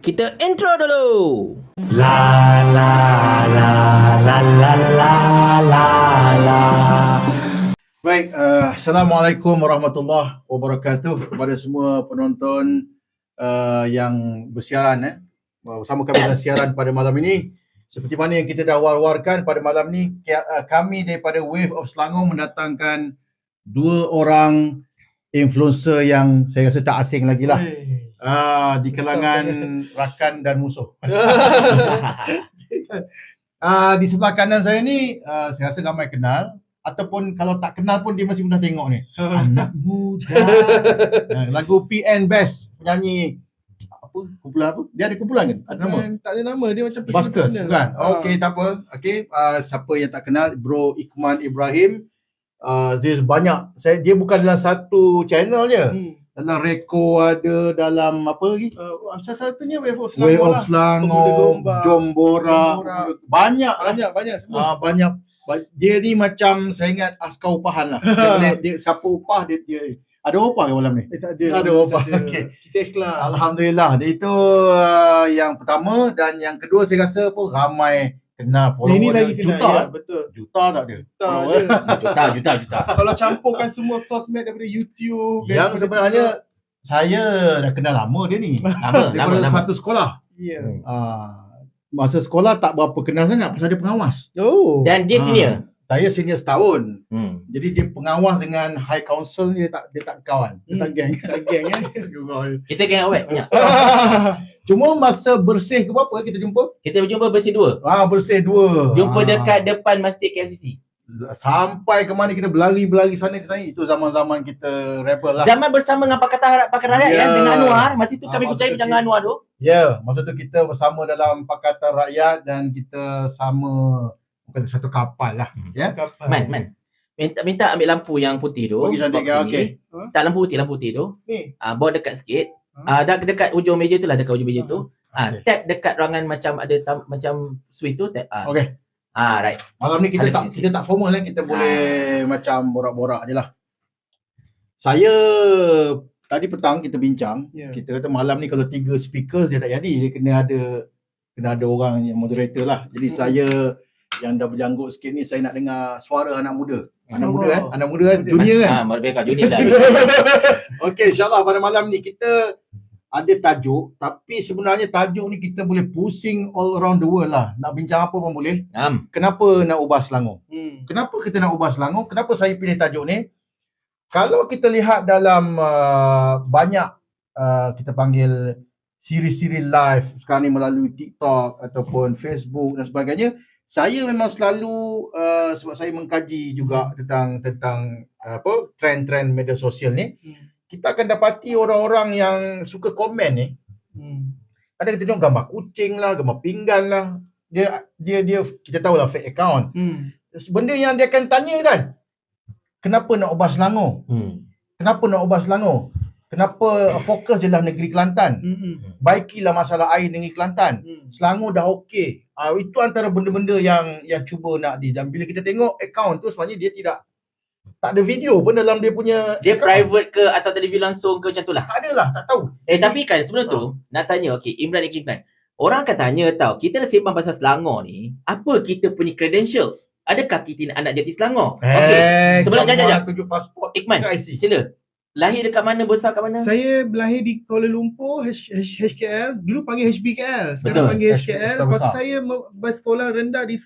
Kita intro dulu. La la la la la la la la. Baik, Assalamualaikum warahmatullahi wabarakatuh kepada semua penonton yang bersiaran bersama kami dalam siaran pada malam ini. Seperti mana yang kita dah war-warkan pada malam ini, kami daripada Wave of Selangor mendatangkan dua orang influencer yang saya rasa tak asing lagi lah. Di kalangan rakan dan musuh. Di sebelah kanan saya ni, saya rasa ramai kenal. Ataupun kalau tak kenal pun dia masih pernah tengok ni. Anak muda. Lagu PN Best, penyanyi apa? Kumpulan apa? Dia ada kumpulan kan? Ada nama? Tak ada nama, dia macam Buskers, bukan? Okey, tak apa. Okey, siapa yang tak kenal, Bro Iqman Ibrahim. Dia banyak. Dia bukan dalam satu channel je. Dalam Reko ada, dalam apa lagi? Salah satunya Wave of Selangor. Wave of Selangor, Jombora. Banyak semua. Banyak. Dia ni macam saya ingat askar upahan lah. Dia siapa upah dia ada upah ke malam ni? Tak ada. Tak ada upah. Okey. Kita ikhlas. Alhamdulillah. Dia itu yang pertama, dan yang kedua saya rasa pun ramai kenal follower Ini dia. lagi kenal. Juta. Ya, betul. Juta tak dia? Juta. Kalau campurkan semua sosmed daripada YouTube. Yang sebenarnya saya dah kenal lama dia ni. Daripada satu sekolah. Ya. Masa sekolah tak berapa kenal sangat pasal dia pengawas. Oh. Dan dia senior. Saya senior setahun. Hmm. Jadi dia pengawas dengan high council ni dia tak kawan. Dia tak geng. Tak geng ya. Kita geng awet banyak. Cuma masa bersih ke berapa kita jumpa? Kita berjumpa bersih dua. Bersih dua. Jumpa dekat depan Masjid KLCC. Sampai ke mana kita berlari sana ke sana. Itu zaman-zaman kita rebel lah. Zaman bersama dengan Pakatan Rakyat Ya. dengan Anwar. Masa tu kami Masa berjaya tu dengan Anwar tu. Ya, masa tu kita bersama dalam Pakatan Rakyat dan kita sama bukan satu kapal lah. Ya. Man. Minta ambil lampu yang putih tu. Bagi cantik box kan? ni. Okey. Tak lampu putih tu. Ni. Bawa dekat sikit. Dah dekat ujung meja tu lah, dekat ujung meja tu. Okey. Tap dekat ruangan macam ada macam Swiss tu. Tap. Okey. Right. Malam ni kita Ada kita tak formal lah, kita boleh macam borak-borak je lah. Saya tadi petang kita bincang, Ya. kita kata malam ni kalau 3 speakers dia tak jadi, dia kena ada orang yang moderator lah. Jadi saya yang dah berjanggut sikit ni, saya nak dengar suara anak muda. Anak muda kan? Anak muda kan? Junior kan? Merdeka Junior lah. Okey, insyaAllah pada malam ni kita ada tajuk, tapi sebenarnya tajuk ni kita boleh pusing all around the world lah. Nak bincang apa pun boleh. Kenapa nak ubah Selangor? Kenapa kita nak ubah Selangor? Kenapa saya pilih tajuk ni? Kalau kita lihat dalam banyak kita panggil siri-siri live sekarang ni melalui TikTok ataupun Facebook dan sebagainya, saya memang selalu sebab saya mengkaji juga tentang trend-trend media sosial ni, kita akan dapati orang-orang yang suka komen ni. Ada kita tengok gambar kucing lah, gambar pinggan lah. Dia kita tahu lah fake account. Benda yang dia akan tanya kan, kenapa nak ubah Selangor? Kenapa nak ubah Selangor? Kenapa fokus je lah negeri Kelantan? Baikilah masalah air negeri Kelantan. Selangor dah okey. Itu antara benda-benda yang cuba nak dan bila kita tengok account tu sebenarnya dia tak ada video pun dalam dia punya. Dia private ke atau televisi langsung ke macam tu lah? Tak ada lah, tak tahu. Tapi kan sebelum tu nak tanya, Imran. Orang akan tanya tau, kita dah sembang pasal Selangor ni, apa kita punya credentials? Adakah kita anak jati Selangor? Sebelum jap. Tunjuk pasport. Iqman, ke IC. sila. Lahir dekat mana, besar kat mana? Saya lahir di Kuala Lumpur, HKL. Dulu panggil HBKL. Sekarang Betul. panggil HKL. Besar. Lepas tu saya bersekolah rendah di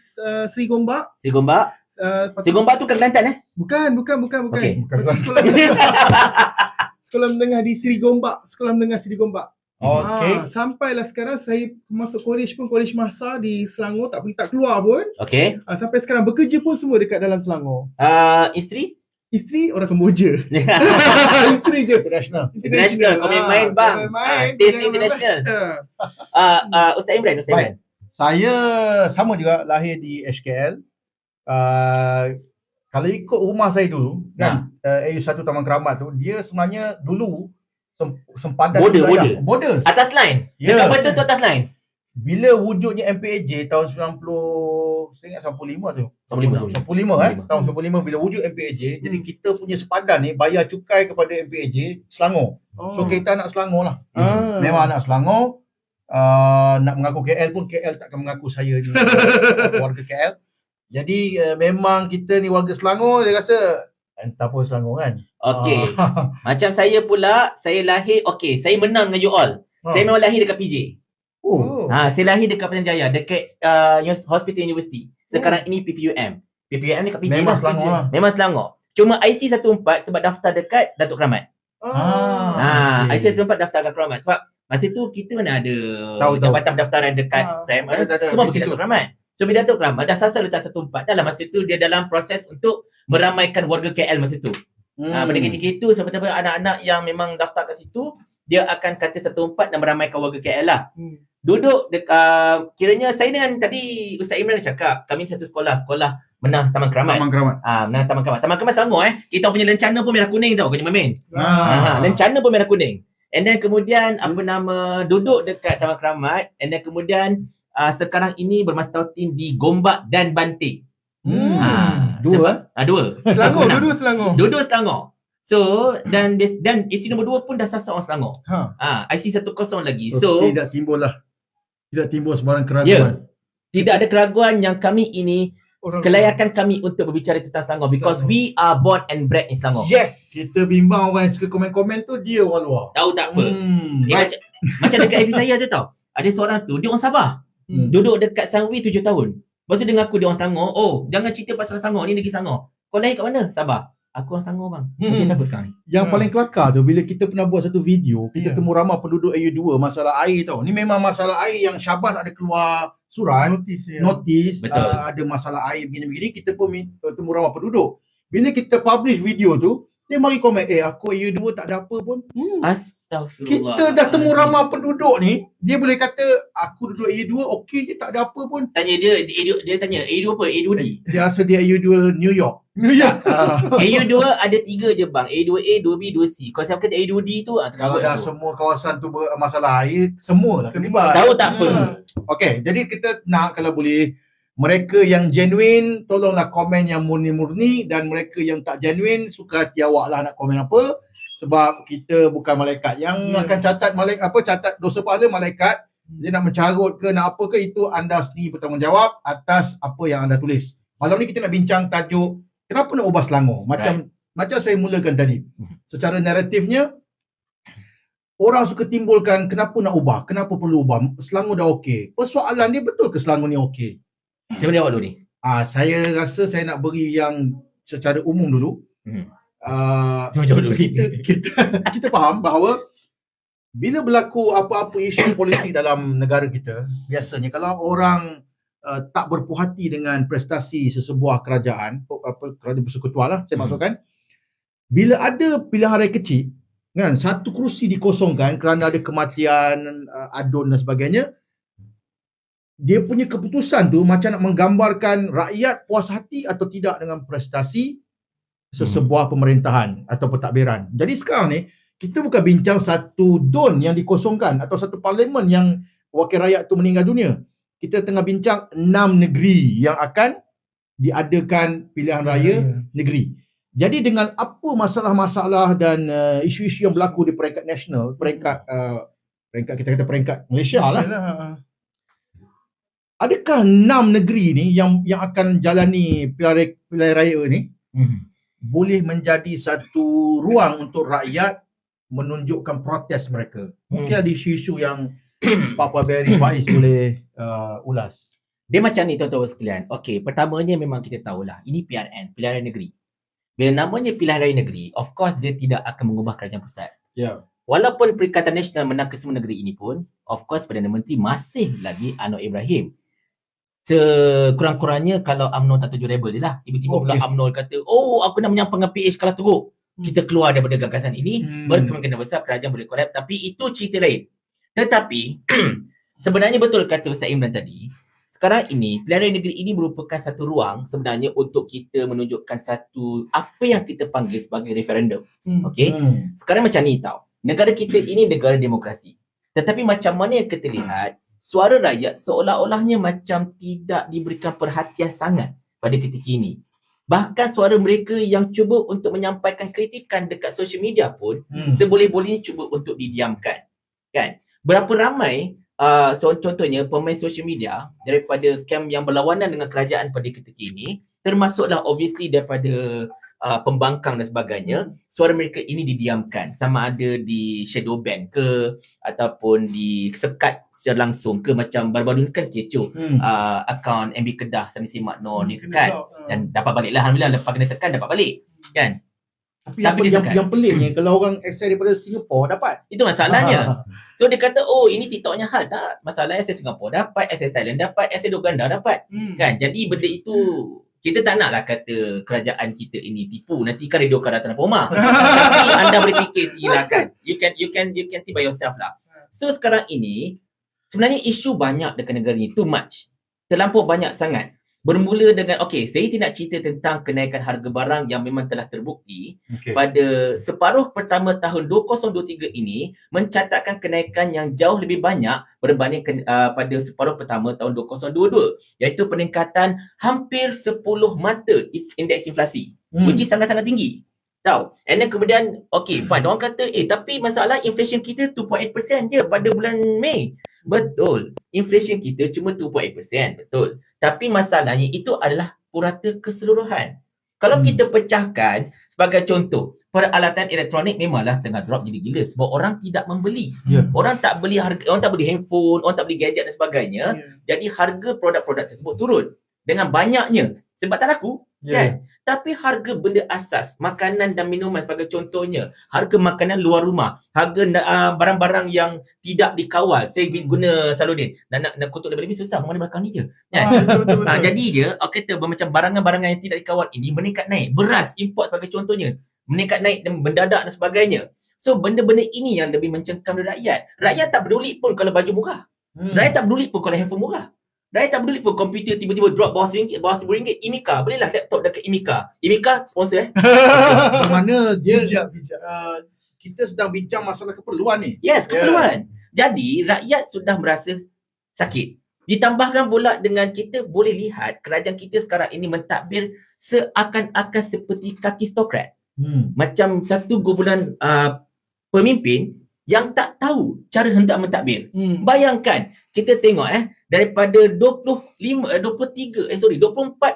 Seri Gombak. Si Gombak. Lepas tu- Si Gombak tu kat Kelantan Bukan. Okey. Bukan. Sekolah menengah di Seri Gombak. Sekolah menengah Seri Gombak. Okey. Sampailah sekarang saya masuk college pun, college masa di Selangor, tak keluar pun. Okey. Sampai sekarang bekerja pun semua dekat dalam Selangor. Isteri? Isteri orang Kemboja. Isteri je. International. Kau main bang. Taste international. Ustaz Imran. Baik. Saya sama juga lahir di HKL. Kalau ikut rumah saya dulu kan, AU1 Taman Keramat tu, dia sebenarnya dulu sempadan border. Atas line. Ya. Dekat betul tu atas line. Bila wujudnya MPAJ tahun 90, saya ingat 95 tu. 95. 95 tahun 95 bila wujud MPAJ, jadi kita punya sepadan ni bayar cukai kepada MPAJ Selangor. So kita anak Selangor lah. Memang anak Selangor. nak mengaku KL pun KL takkan mengaku saya ni warga KL. Jadi memang kita ni warga Selangor, dia rasa entah pun Selangor kan. Okey. Macam saya pula, saya lahir, saya menang dengan you all. Saya memang lahir dekat PJ. Saya lahir dekat Padang Jaya, dekat Hospital University. Sekarang ini PPUM. PPUM dekat PJ. Memang Selangor lah. Memang Selangor. Cuma IC 14 sebab daftar dekat Datuk Keramat. IC 14 daftar dekat Keramat. Sebab masa tu kita mana ada jabatan pendaftaran dekat SPREM. Semua pergi Datuk Keramat. So bila Datuk Keramat dah sasar letak 14, dalam masa tu dia dalam proses untuk meramaikan warga KL masa tu. Pada ketika itu sebab anak-anak yang memang daftar kat situ, dia akan kata 14 dan meramaikan warga KL lah. Duduk dekat, kiranya saya dengan tadi Ustaz Imran cakap, kami satu sekolah menang Taman Keramat. Menang Taman Keramat. Taman Keramat Selangor Kita punya lencana pun merah kuning tau, kau main. Lencana pun merah kuning. And then kemudian duduk dekat Taman Keramat, and then kemudian sekarang ini bermastautin di Gombak dan Banting. Dua. Selangor, duduk Selangor. So dan isi nombor 2 pun dah sasar orang Selangor. IC 10 lagi. So tidak timbul sebarang keraguan. Tidak ada keraguan yang kami ini kelayakan kami untuk berbicara tentang Selangor because we are born and bred in Selangor. Yes. Kita bimbang orang yang suka komen-komen tu dia orang luar. Tahu tak apa. Macam dekat FB saya tu tau. Ada seorang tu dia orang Sabah. Duduk dekat Sangwi 7 tahun. Lepas tu dia ngaku dia orang Selangor. Jangan cerita pasal Selangor. Ni negeri Selangor. Kau lahir kat mana? Sabah. Aku orang Selangor bang. Macam apa sekarang ni? Yang paling kelakar tu bila kita pernah buat satu video, kita temu ramai penduduk AU2 masalah air tau. Ni memang masalah air yang Syabas ada keluar surat, notis ada masalah air begini-begini, kita pun temu ramai penduduk. Bila kita publish video tu, dia mari komen, aku AU2 tak ada apa pun. Astagfirullah. Kita dah temu ramai penduduk ni, dia boleh kata aku duduk AU2 okey je, tak ada apa pun. Tanya dia tanya AU2 apa? AU2D. Dia rasa dia AU2 New York. AU2 ada 3 je bang. A2A, 2B, 2C. Kalau siapa kata AU2D tu kalau dah semua kawasan tu masalah air, semua lah terlibat. Tahu tak apa. Okey, jadi kita nak kalau boleh mereka yang genuine tolonglah komen yang murni-murni, dan mereka yang tak genuine suka hati awak lah nak komen apa, sebab kita bukan malaikat yang akan catat catat dosa pahala malaikat. Dia nak mencarut ke nak apa ke, itu anda sendiri bertanggungjawab atas apa yang anda tulis. Malam ni kita nak bincang tajuk kenapa nak ubah Selangor. Macam saya mulakan tadi. Secara naratifnya orang suka timbulkan kenapa nak ubah, kenapa perlu ubah. Selangor dah okey. Persoalan dia betul ke Selangor ni okey? Macam mana awak dulu ni? Saya rasa saya nak beri yang secara umum dulu. Kita faham bahawa bila berlaku apa-apa isu politik dalam negara kita, biasanya kalau orang tak berpuas hati dengan prestasi sesebuah kerajaan, kerajaan bersekutuan lah saya maksudkan, bila ada pilihan raya kecil kan, satu kerusi dikosongkan kerana ada kematian, adun dan sebagainya, dia punya keputusan tu macam nak menggambarkan rakyat puas hati atau tidak dengan prestasi sesebuah pemerintahan atau pentadbiran. Jadi sekarang ni kita bukan bincang satu DUN yang dikosongkan atau satu parlimen yang wakil rakyat tu meninggal dunia. Kita tengah bincang 6 negeri yang akan diadakan pilihan raya negeri. Jadi dengan apa masalah-masalah dan isu-isu yang berlaku di peringkat nasional, peringkat kita kata peringkat Malaysia lah. Adakah 6 negeri ni yang akan jalani pilihan raya ni boleh menjadi satu ruang untuk rakyat menunjukkan protes mereka? Mungkin ada isu-isu yang Papa Barry Faiz boleh ulas. Dia macam ni tuan-tuan sekalian. Okey, pertamanya memang kita tahulah ini PRN, pilihan raya negeri. Bila namanya pilihan raya negeri, of course dia tidak akan mengubah kerajaan pusat. Walaupun Perikatan Nasional menang ke semua negeri ini pun, of course Perdana Menteri masih lagi Anwar Ibrahim. Sekurang-kurangnya kalau UMNO tak tuju rebel dia lah. Tiba-tiba pula UMNO kata, aku nak menyampaikan PH kalah teruk. Kita keluar daripada gagasan ini, berkemungkinan besar kerajaan boleh kolap. Tapi itu cerita lain. Tetapi, sebenarnya betul kata Ustaz Imran tadi, sekarang ini, pilihan raya negeri ini merupakan satu ruang sebenarnya untuk kita menunjukkan satu, apa yang kita panggil sebagai referendum. Okey? Sekarang macam ni tau. Negara kita ini negara demokrasi. Tetapi macam mana yang kita lihat, suara rakyat seolah-olahnya macam tidak diberikan perhatian sangat pada ketika ini. Bahkan suara mereka yang cuba untuk menyampaikan kritikan dekat social media pun seboleh-bolehnya cuba untuk didiamkan. Kan? Berapa ramai contohnya pemain social media daripada kamp yang berlawanan dengan kerajaan pada ketika ini, termasuklah obviously daripada pembangkang dan sebagainya, suara mereka ini didiamkan, sama ada di shadow ban ke ataupun disekat secara langsung ke, macam baru-baru ni kan kecoh akaun MB Kedah Sanusi Makno disekat dan dapat balik lah, alhamdulillah, lepas kena tekan dapat balik kan. Tapi yang peliknya kalau orang access daripada Singapura dapat. Itu masalahnya. So dia kata, oh ini TikToknya hal. Tak, masalahnya access Singapura dapat, access Thailand dapat, access Uganda dapat. Kan? Jadi benda itu kita tak naklah kata kerajaan kita ini tipu. Nanti kan Radio Karatan Poma. Tapi anda boleh fikir silakan. You can think by yourself lah. So sekarang ini sebenarnya isu banyak dekat negara ni, too much. Terlampau banyak sangat. Bermula dengan, saya tidak cerita tentang kenaikan harga barang yang memang telah terbukti pada separuh pertama tahun 2023 ini mencatatkan kenaikan yang jauh lebih banyak berbanding pada separuh pertama tahun 2022, iaitu peningkatan hampir 10 mata indeks inflasi, which is sangat-sangat tinggi. Tahu. And then kemudian, fine, orang kata, tapi masalah inflation kita 2.8% je pada bulan Mei. Betul. Inflation kita cuma 2.8%. Betul. Tapi masalahnya itu adalah purata keseluruhan. Kalau kita pecahkan, sebagai contoh, peralatan elektronik memanglah tengah drop gila-gila sebab orang tidak membeli. Orang tak beli orang tak beli handphone, orang tak beli gadget dan sebagainya. Jadi harga produk-produk tersebut turun dengan banyaknya sebab tak laku. Kan? Tapi harga benda asas, makanan dan minuman sebagai contohnya, harga makanan luar rumah, harga barang-barang yang tidak dikawal. Saya guna Saludin. Nak kutuk lebih susah, mana belakang ni je. Kan? Jadi je, kata macam barangan-barangan yang tidak dikawal ini meningkat naik. Beras import sebagai contohnya, meningkat naik dan mendadak dan sebagainya. So benda-benda ini yang lebih mencengkam rakyat. Rakyat tak peduli pun kalau baju murah. Rakyat tak peduli pun kalau handphone murah. Rakyat tak peduli pun komputer tiba-tiba drop bawah RM1, bawah RM10. IMIKA, belilah laptop dekat IMIKA. IMIKA sponsor Mana dia kita sedang bincang masalah keperluan ni. Yes, keperluan. Jadi rakyat sudah merasa sakit. Ditambahkan pula dengan kita boleh lihat kerajaan kita sekarang ini mentadbir seakan-akan seperti kakistokrat. Macam satu kumpulan pemimpin yang tak tahu cara hendak mentadbir. Bayangkan, kita tengok daripada 24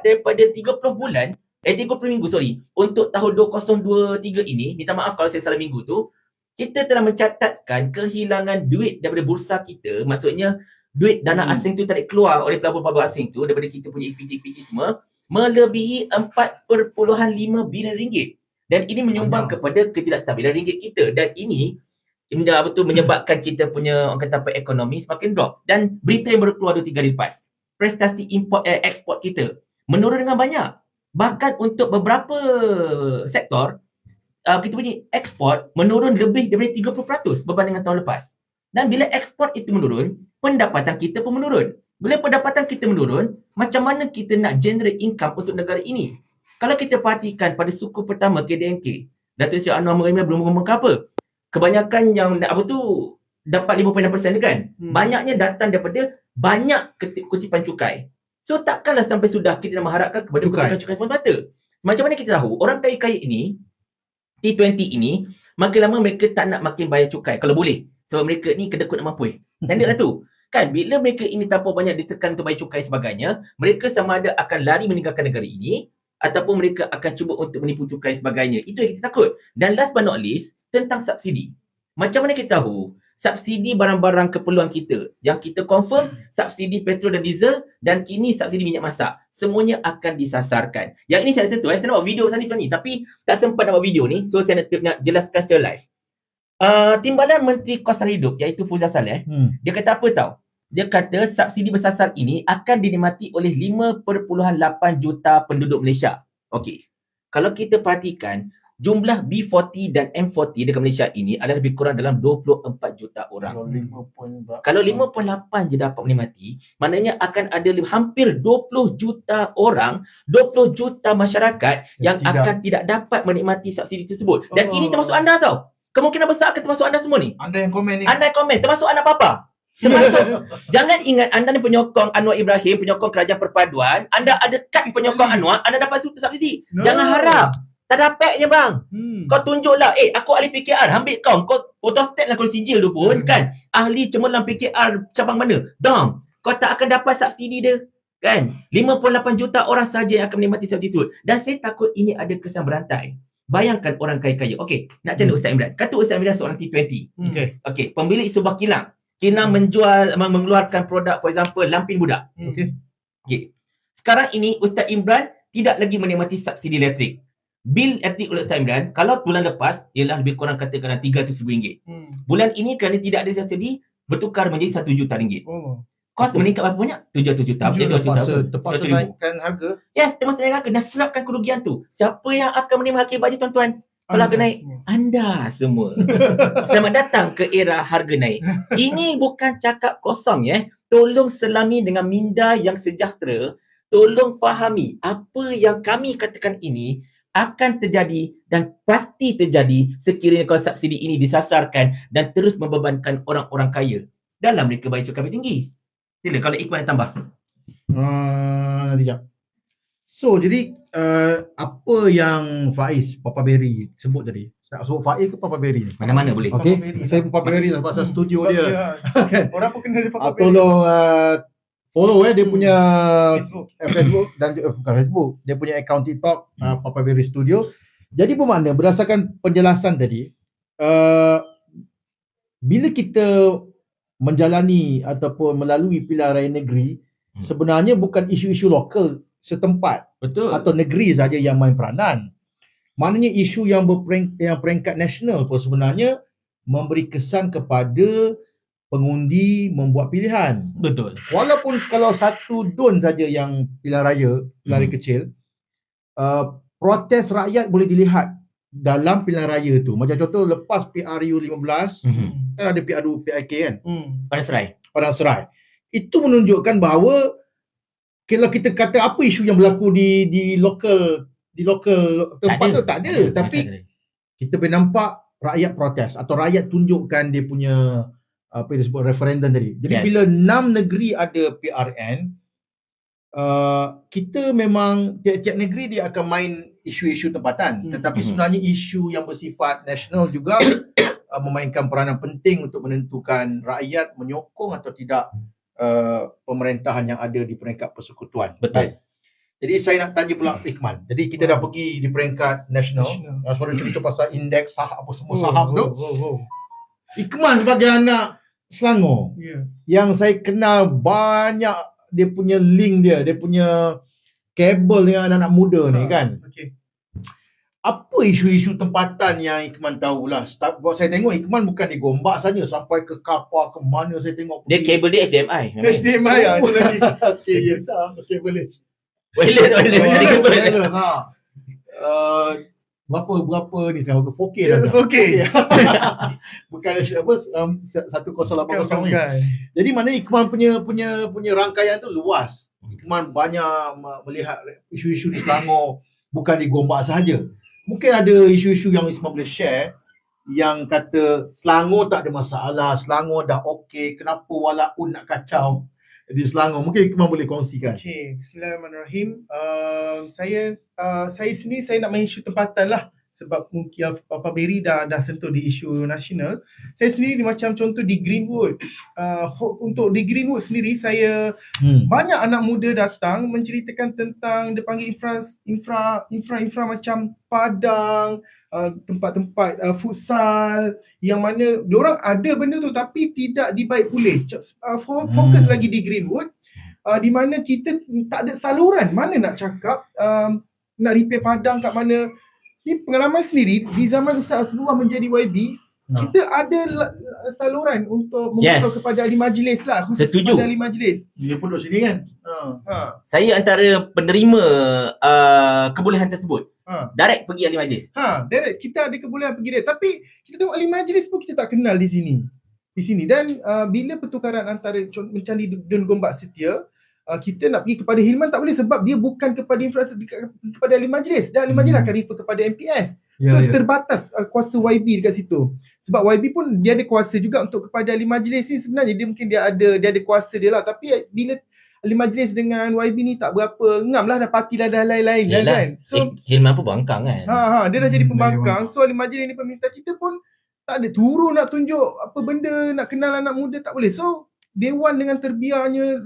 daripada 30 bulan 30 minggu untuk tahun 2023 ini, minta maaf kalau saya salah minggu tu, kita telah mencatatkan kehilangan duit daripada bursa kita, maksudnya duit dana asing tu tarik keluar oleh pelabur-pelabur asing tu daripada kita punya equity semua, melebihi 4.5 bilion ringgit. Dan ini menyumbang kepada ketidakstabilan ringgit kita, dan ini menyebabkan kita punya orang kata ekonomi semakin drop. Dan berita yang baru keluar 2-3 hari lepas, prestasi import ekspor kita menurun dengan banyak. Bahkan untuk beberapa sektor, kita punya ekspor menurun lebih daripada 30% berbanding dengan tahun lepas. Dan bila ekspor itu menurun, pendapatan kita pun menurun. Bila pendapatan kita menurun, macam mana kita nak generate income untuk negara ini? Kalau kita perhatikan pada suku pertama KDNK, Datuk Seri Anwar Ibrahim belum ngomong apa. Kebanyakan yang dapat 5.6% kan? Banyaknya datang daripada banyak kutipan cukai. So takkanlah sampai sudah kita nak mengharapkan kepada cukai semata-mata. Macam mana kita tahu orang kaya-kaya ini, T20 ini, makin lama mereka tak nak makin bayar cukai kalau boleh. Sebab mereka ni kedekut nak mampu. Standard lah tu. Kan bila mereka ini tanpa banyak ditekan untuk bayar cukai sebagainya, mereka sama ada akan lari meninggalkan negara ini ataupun mereka akan cuba untuk menipu cukai sebagainya. Itu yang kita takut. Dan last but not least, tentang subsidi. Macam mana kita tahu subsidi barang-barang keperluan kita yang kita confirm subsidi petrol dan diesel dan kini subsidi minyak masak semuanya akan disasarkan. Yang ini saya sentuh, saya nak buat video sana ni tapi tak sempat nak buat video ni, so saya nak jelaskan secara live. Timbalan Menteri Kos Sara Hidup iaitu Fuzal Saleh, dia kata apa tahu? Dia kata subsidi bersasar ini akan dinikmati oleh 5.8 juta penduduk Malaysia. Okey. Kalau kita perhatikan jumlah B40 dan M40 dekat Malaysia ini adalah lebih kurang dalam 24 juta orang. Kalau 5.8 je dapat menikmati, maknanya akan ada hampir 20 juta orang, 20 juta masyarakat yang akan tidak dapat menikmati subsidi tersebut. Dan ini termasuk anda tau. Kemungkinan besar akan termasuk anda semua ni. Anda yang komen ni. Anda yang komen, termasuk anak bapa. Termasuk, jangan ingat anda ni penyokong Anwar Ibrahim, penyokong Kerajaan Perpaduan, anda ada kad penyokong Anwar, anda dapat subsidi. Jangan harap. Tak dapatnya bang. Kau tunjuklah, aku ahli PKR, ambil kau photostat lah kau sijil tu pun kan. Ahli cemerlang PKR cabang mana? Dong, kau tak akan dapat subsidi dia. Kan? 58 juta orang saja yang akan menikmati subsidi tersebut. Dan saya takut ini ada kesan berantai. Bayangkan orang kaya-kaya. Okey, nak macam mana Ustaz Imran? Kata Ustaz Imran seorang T20. Okey, pemilik sebuah kilang. Kilang mengeluarkan produk, for example, lampin budak. Okey. Sekarang ini Ustaz Imran tidak lagi menikmati subsidi elektrik. Bil elektrik oleh Ustaz Imran, kalau bulan lepas, ialah lebih kurang katakanlah RM300,000. Bulan ini kerana tidak ada subsidi, bertukar menjadi RM1 juta. Kos meningkat berapa banyak? 700 juta. Terpaksa naikkan harga. Yes, terpaksa naikkan harga dan serapkan kerugian tu. Siapa yang akan menerima akibatnya tuan-tuan? Kalau harga naik, anda semua. Selamat datang ke era harga naik. Ini bukan cakap kosong ya. Tolong selami dengan minda yang sejahtera. Tolong fahami apa yang kami katakan ini akan terjadi dan pasti terjadi sekiranya kalau subsidi ini disasarkan dan terus membebankan orang-orang kaya dalam mereka bayar cukai tinggi. Sila kalau Iqbal nak tambah. Nanti jap. So jadi apa yang Faiz Papa Berry sebut tadi? Nak sebut Faiz ke Papa Berry ni? Mana-mana boleh. Okey, saya Papa Berry lah pasal studio dia. Orang pun kenal dia Papa Berry. Tolong follow dia punya Facebook dan bukan Facebook, dia punya account TikTok Papa Berry Studio. Jadi bermakna berdasarkan penjelasan tadi, bila kita menjalani ataupun melalui pilihan raya negeri, sebenarnya bukan isu-isu lokal setempat. Betul. Atau negeri saja yang main peranan. Maknanya isu yang peringkat nasional pun sebenarnya memberi kesan kepada pengundi membuat pilihan. Betul. Walaupun kalau satu DUN saja yang pilihan raya kecil, protes rakyat boleh dilihat dalam pilihan raya tu. Macam contoh lepas PRU 15, kan ada PRU PIK kan? Padang Serai. Itu menunjukkan bahawa kalau kita kata apa isu yang berlaku di lokal tempat tu tak ada. Tapi kita boleh nampak rakyat protes atau rakyat tunjukkan dia punya apa yang disebut referendum tadi. Jadi bila 6 negeri ada PRN, kita memang tiap-tiap negeri dia akan main isu-isu tempatan. Tetapi sebenarnya isu yang bersifat nasional juga memainkan peranan penting untuk menentukan rakyat menyokong atau tidak pemerintahan yang ada di peringkat persekutuan. Betul. Jadi saya nak tanya pula Iqman. Jadi kita dah pergi di peringkat nasional. Sebelum cerita pasal indeks saham apa semua saham tu. Iqman sebagai anak Selangor, yang saya kenal banyak dia punya link dia punya kabel dengan anak-anak muda ni kan. Apa isu-isu tempatan yang Iqman tahulah? Buat saya tengok Iqman bukan di Gombak saja, sampai ke Kapar, ke mana saya tengok. Dia kabel dia HDMI. HDMI ada lagi. Okey boleh. Boleh. Berapa ni sekarang 4K dah. 4K. Bukan apa 1080 ni. Jadi maknanya Iqman punya rangkaian tu luas. Iqman banyak melihat isu-isu di Selangor, bukan di Gombak sahaja. Mungkin ada isu-isu yang Iqman boleh share yang kata Selangor tak ada masalah, Selangor dah okey, kenapa walaupun nak kacau di Selangor. Mungkin Iqman boleh kongsikan. Okey, bismillahirrahmanirrahim. Saya sendiri saya nak main isu tempatan lah, sebab mungkin Papa Berry dah sentuh di isu nasional. Saya sendiri macam contoh di Greenwood. Untuk di Greenwood sendiri saya banyak anak muda datang menceritakan tentang dia panggil infra macam padang, tempat-tempat futsal yang mana diorang ada benda tu tapi tidak dibaik pulih. Fokus lagi di Greenwood, di mana kita tak ada saluran. Mana nak cakap nak repair padang kat mana. Ni pengalaman sendiri di zaman Ustaz Asbullah menjadi YB, kita ada saluran untuk membuka kepada ahli majlis lah, khusus kepada ahli majlis. Dia pun duduk sini kan. Saya antara penerima kebolehan tersebut. Direct pergi ahli majlis. Direct kita ada kebolehan pergi direct, tapi kita tengok ahli majlis pun kita tak kenal di sini. Dan bila pertukaran antara Mencandi dan Gombak Setia, kita nak pergi kepada Hilman tak boleh sebab dia bukan kepada infrastruktur, kepada ahli majlis, dan ahli majlis akan refer kepada MPS. Terbatas kuasa YB dekat situ. Sebab YB pun dia ada kuasa juga untuk kepada ahli majlis ni. Sebenarnya dia mungkin dia ada kuasa dia lah, tapi bila Majlis dengan YB ni tak berapa ngam lah, dah parti dah lain-lain dah kan. So Hilman pun bangkang kan. dia dah jadi pembangkang. So ahli majlis ni peminta, kita pun tak ada turun nak tunjuk apa benda, nak kenal anak muda, tak boleh. So Dewan dengan terbiarnya,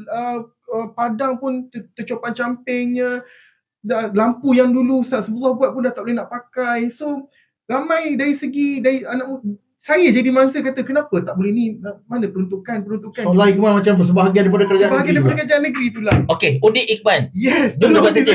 Padang pun tercopan campingnya, lampu yang dulu Ustaz Sebullah buat pun dah tak boleh nak pakai. So ramai dari segi anak muda. Saya jadi mangsa kata kenapa tak boleh ni, mana peruntukan. Soalan Iqbal macam sebahagian daripada kerajaan negeri. Sebahagian daripada kerajaan negeri itulah. Okey, undi Iqbal. Yes, Dulu buat saja.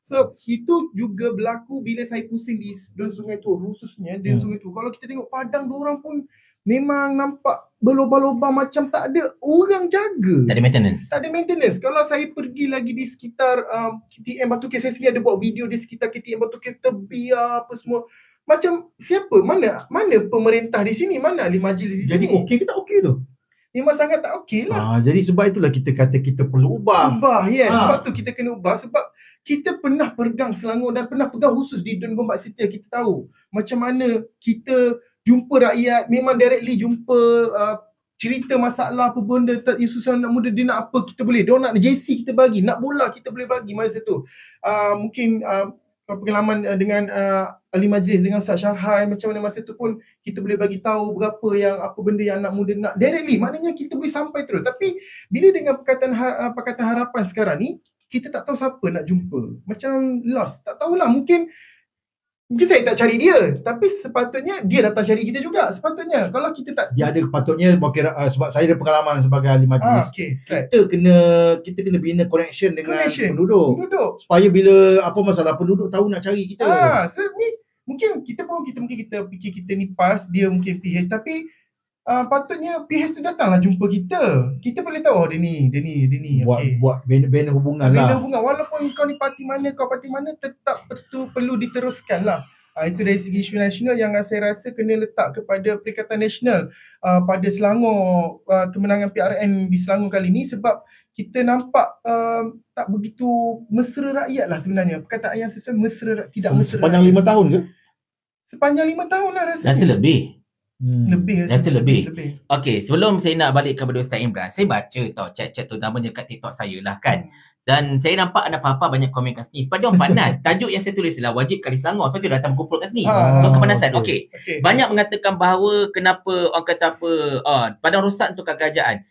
So itu juga berlaku bila saya pusing di Sungai Tua, khususnya di Sungai Tua. Kalau kita tengok Padang, diorang pun memang nampak berlubang-lubang macam tak ada orang jaga. Tak ada maintenance. Kalau saya pergi lagi di sekitar KTM Batu Kes, saya sendiri ada buat video di sekitar KTM Batu Kes, terbiar apa semua. Macam siapa? Mana pemerintah di sini? Mana ahli majlis di sini? Jadi okey ke tak okey tu? Memang sangat tak okey lah. Jadi sebab itulah kita kata kita perlu ubah. Yes. Sebab tu kita kena ubah. Sebab kita pernah pegang Selangor dan pernah pegang khusus di Dun Gombak Setia. Kita tahu macam mana kita jumpa rakyat, memang directly jumpa, cerita masalah apa benda, isu anak muda, dia nak apa kita boleh. Dia nak JC kita bagi, nak bola kita boleh bagi masa tu. Mungkin pengalaman dengan ahli majlis dengan Ustaz Syarhan, macam mana masa tu pun kita boleh bagi tahu berapa yang apa benda yang anak muda nak directly, maknanya kita boleh sampai terus. Tapi bila dengan Pakatan Harapan sekarang ni, kita tak tahu siapa nak jumpa, macam lost, tak tahulah. Mungkin saya tak cari dia, tapi sepatutnya dia datang cari kita juga. Sepatutnya kalau kita tak, dia ada patutnya sebab saya ada pengalaman sebagai ahli majlis. Kita kena bina connection dengan penduduk supaya bila apa masalah, penduduk tahu nak cari kita. So ni mungkin kita fikir kita ni PAS, dia mungkin PH, tapi patutnya PH tu datanglah jumpa kita. Kita boleh tahu dia ni buat bina hubungan lah. Walaupun kau ni parti mana, kau parti mana, tetap perlu diteruskan lah. Itu dari segi isu nasional yang saya rasa kena letak kepada Perikatan Nasional pada Selangor, kemenangan PRN di Selangor kali ni. Sebab kita nampak tak begitu mesra rakyat lah sebenarnya. Perkataan yang sesuai mesra, tidak mesra. Sepanjang 5 tahun ke? Sepanjang 5 tahun lah rasanya. Rasa lebih. Lebih. Okey, sebelum saya nak balik kepada Ustaz Imran, saya baca chat-chat tu namanya kat TikTok saya lah kan. Dan saya nampak anak papa banyak komen kat sini. Sebab dia orang panas. Tajuk yang saya tulis adalah wajib kali Selangor. Sebab dia datang berkumpul kat sini. Kepanasan. Okey. Banyak mengatakan bahawa kenapa orang kata apa, padang rosak tukar kerajaan.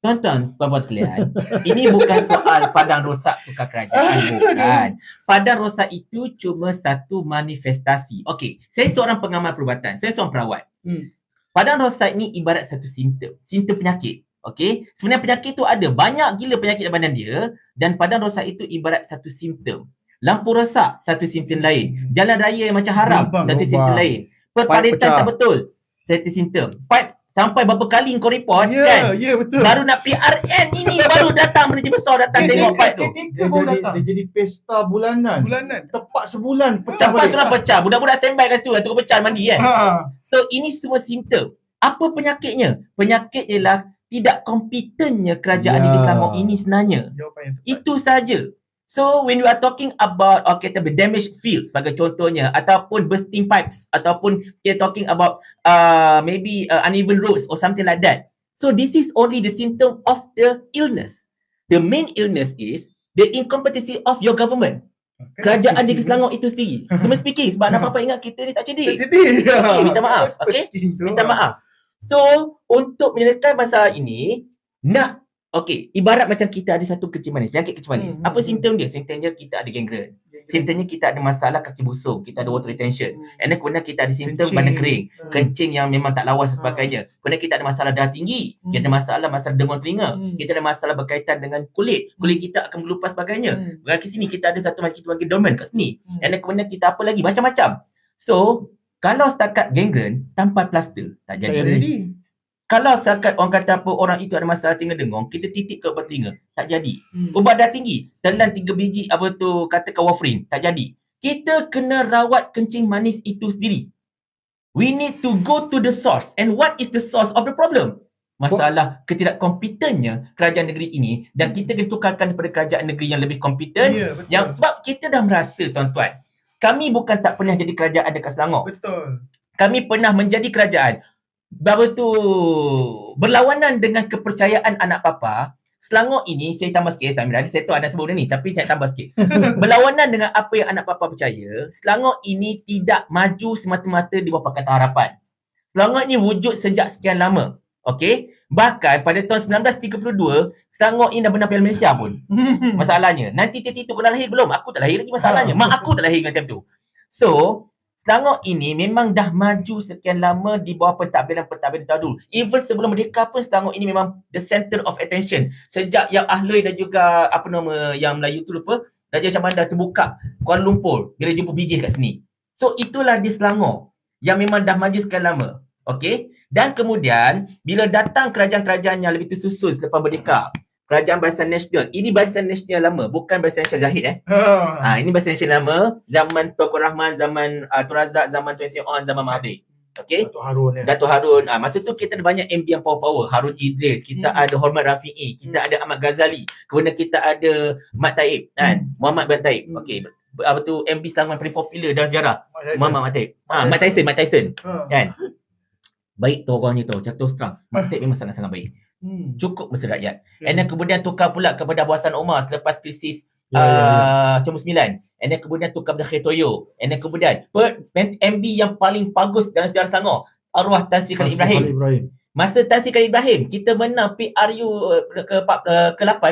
Tuan-tuan, puan-puan sekalian, ini bukan soal padang rosak tukar kerajaan, bukan. Padang rosak itu cuma satu manifestasi. Okey, saya seorang pengamal perubatan, saya seorang perawat. Padang rosak ni ibarat satu simptom penyakit. Okey, sebenarnya penyakit tu ada banyak gila penyakit dalam badan dia, dan padang rosak itu ibarat satu simptom. Lampu rosak, satu simptom lain. Jalan raya yang macam haram, satu simptom lain. Perpalitan tak betul, satu simptom. Pipe sampai berapa kali kau report kan? Ya, betul. Baru nak PRN ini baru datang manajer besar datang tengok pipe tu. Dia jadi pesta bulanan. Tepat sebulan pecah. Cepat tu nak pecah. Budak-budak standby kat situ tunggu pecah mandi kan. So ini semua simptom. Apa penyakitnya? Penyakit ialah tidak kompetennya kerajaan negeri Selangor ini sebenarnya. Itu saja. So when we are talking about damaged fields sebagai contohnya, ataupun bursting pipes, ataupun kita talking about maybe uneven roads or something like that. So this is only the symptom of the illness. The main illness is the incompetency of your government. Kerajaan negeri Selangor itu sendiri. Semua speaking sebab apa ingat kita ni tak cerdik. Minta maaf. Okay? Minta maaf. So untuk menyelesaikan masalah ini, ibarat macam kita ada satu kencing manis, penyakit kencing manis. Apa simptom dia? Simptomnya kita ada gangren. Simptomnya kita ada masalah kaki busung, kita ada water retention. And then kemudian kita ada simptom badan kering, kencing yang memang tak lawas dan sebagainya. Kemudian kita ada masalah darah tinggi, kita ada masalah dengung telinga, kita ada masalah berkaitan dengan kulit kita akan melupas sebagainya. Berarti sini kita ada satu macam kita panggil dormant kat sini. And then kemudian kita apa lagi? Macam-macam. So, kalau setakat gangren tanpa plaster, tak jadi. Kalau setakat orang kata apa, orang itu ada masalah telinga dengung, kita titik ke obat telinga, tak jadi. Ubat darah tinggi, telan 3 biji katakan warfarin, tak jadi. Kita kena rawat kencing manis itu sendiri. We need to go to the source. And what is the source of the problem? Masalah ketidakkompetennya kerajaan negeri ini, dan kita kena tukarkan daripada kerajaan negeri yang lebih kompeten. Sebab kita dah merasa, tuan-tuan, kami bukan tak pernah jadi kerajaan dekat Selangor. Betul. Kami pernah menjadi kerajaan berlawanan dengan kepercayaan anak papa. Selangor ini, saya tambah sikit, Tamira. Saya tahu anda sebut benda ni, tapi saya tambah sikit. Berlawanan dengan apa yang anak papa percaya, Selangor ini tidak maju semata-mata di bawah Pakatan Harapan. Selangor ini wujud sejak sekian lama. Okey? Bahkan pada tahun 1932, Selangor ini dah benar Piala Malaysia pun. Masalahnya, nanti Titi tu pernah lahir belum? Aku tak lahir lagi masalahnya. Mak aku tak lahir dengan time tu. So, Selangor ini memang dah maju sekian lama di bawah pentadbiran dahulu. Even sebelum merdeka pun Selangor ini memang the center of attention. Sejak yang Ahloi dan juga apa nama yang Melayu tu lupa, Raja Syahbandar terbuka Kuala Lumpur, dia jumpa biji kat sini. So itulah di Selangor yang memang dah maju sekian lama. Okey? Dan kemudian bila datang kerajaan-kerajaan yang lebih tersusun selepas merdeka, Kerajaan Barisan Nasional. Ini Barisan Nasional lama, bukan Barisan Nasional Zahid ini Barisan Nasional lama, zaman Tunku Rahman, zaman Tun Razak, zaman Tun Sri On, zaman Mahathir. Okey? Datuk Harun. Masa tu kita ada banyak MB yang power-power. Harun Idris, kita ada Hormat Rafi'i, kita ada Ahmad Ghazali, kemudian kita ada Mat Taib kan, Muhammad bin Taib. Okey. Apa tu MB Selangor paling popular dalam sejarah. Muhammad Mat Taib. Mat Tyson kan. Baik tu orangnya tu, terus terang. Mat Taib memang sangat-sangat baik. Cukup masa rakyat. And then kemudian tukar pula kepada Abu Hassan Omar selepas krisis 99. And then kemudian tukar kepada Khair Toyo. And then kemudian MB yang paling bagus dalam sejarah Selangor, arwah Tan Sri Khalid Ibrahim. Masa Tan Sri Khalid Ibrahim, kita menang PRU ke-8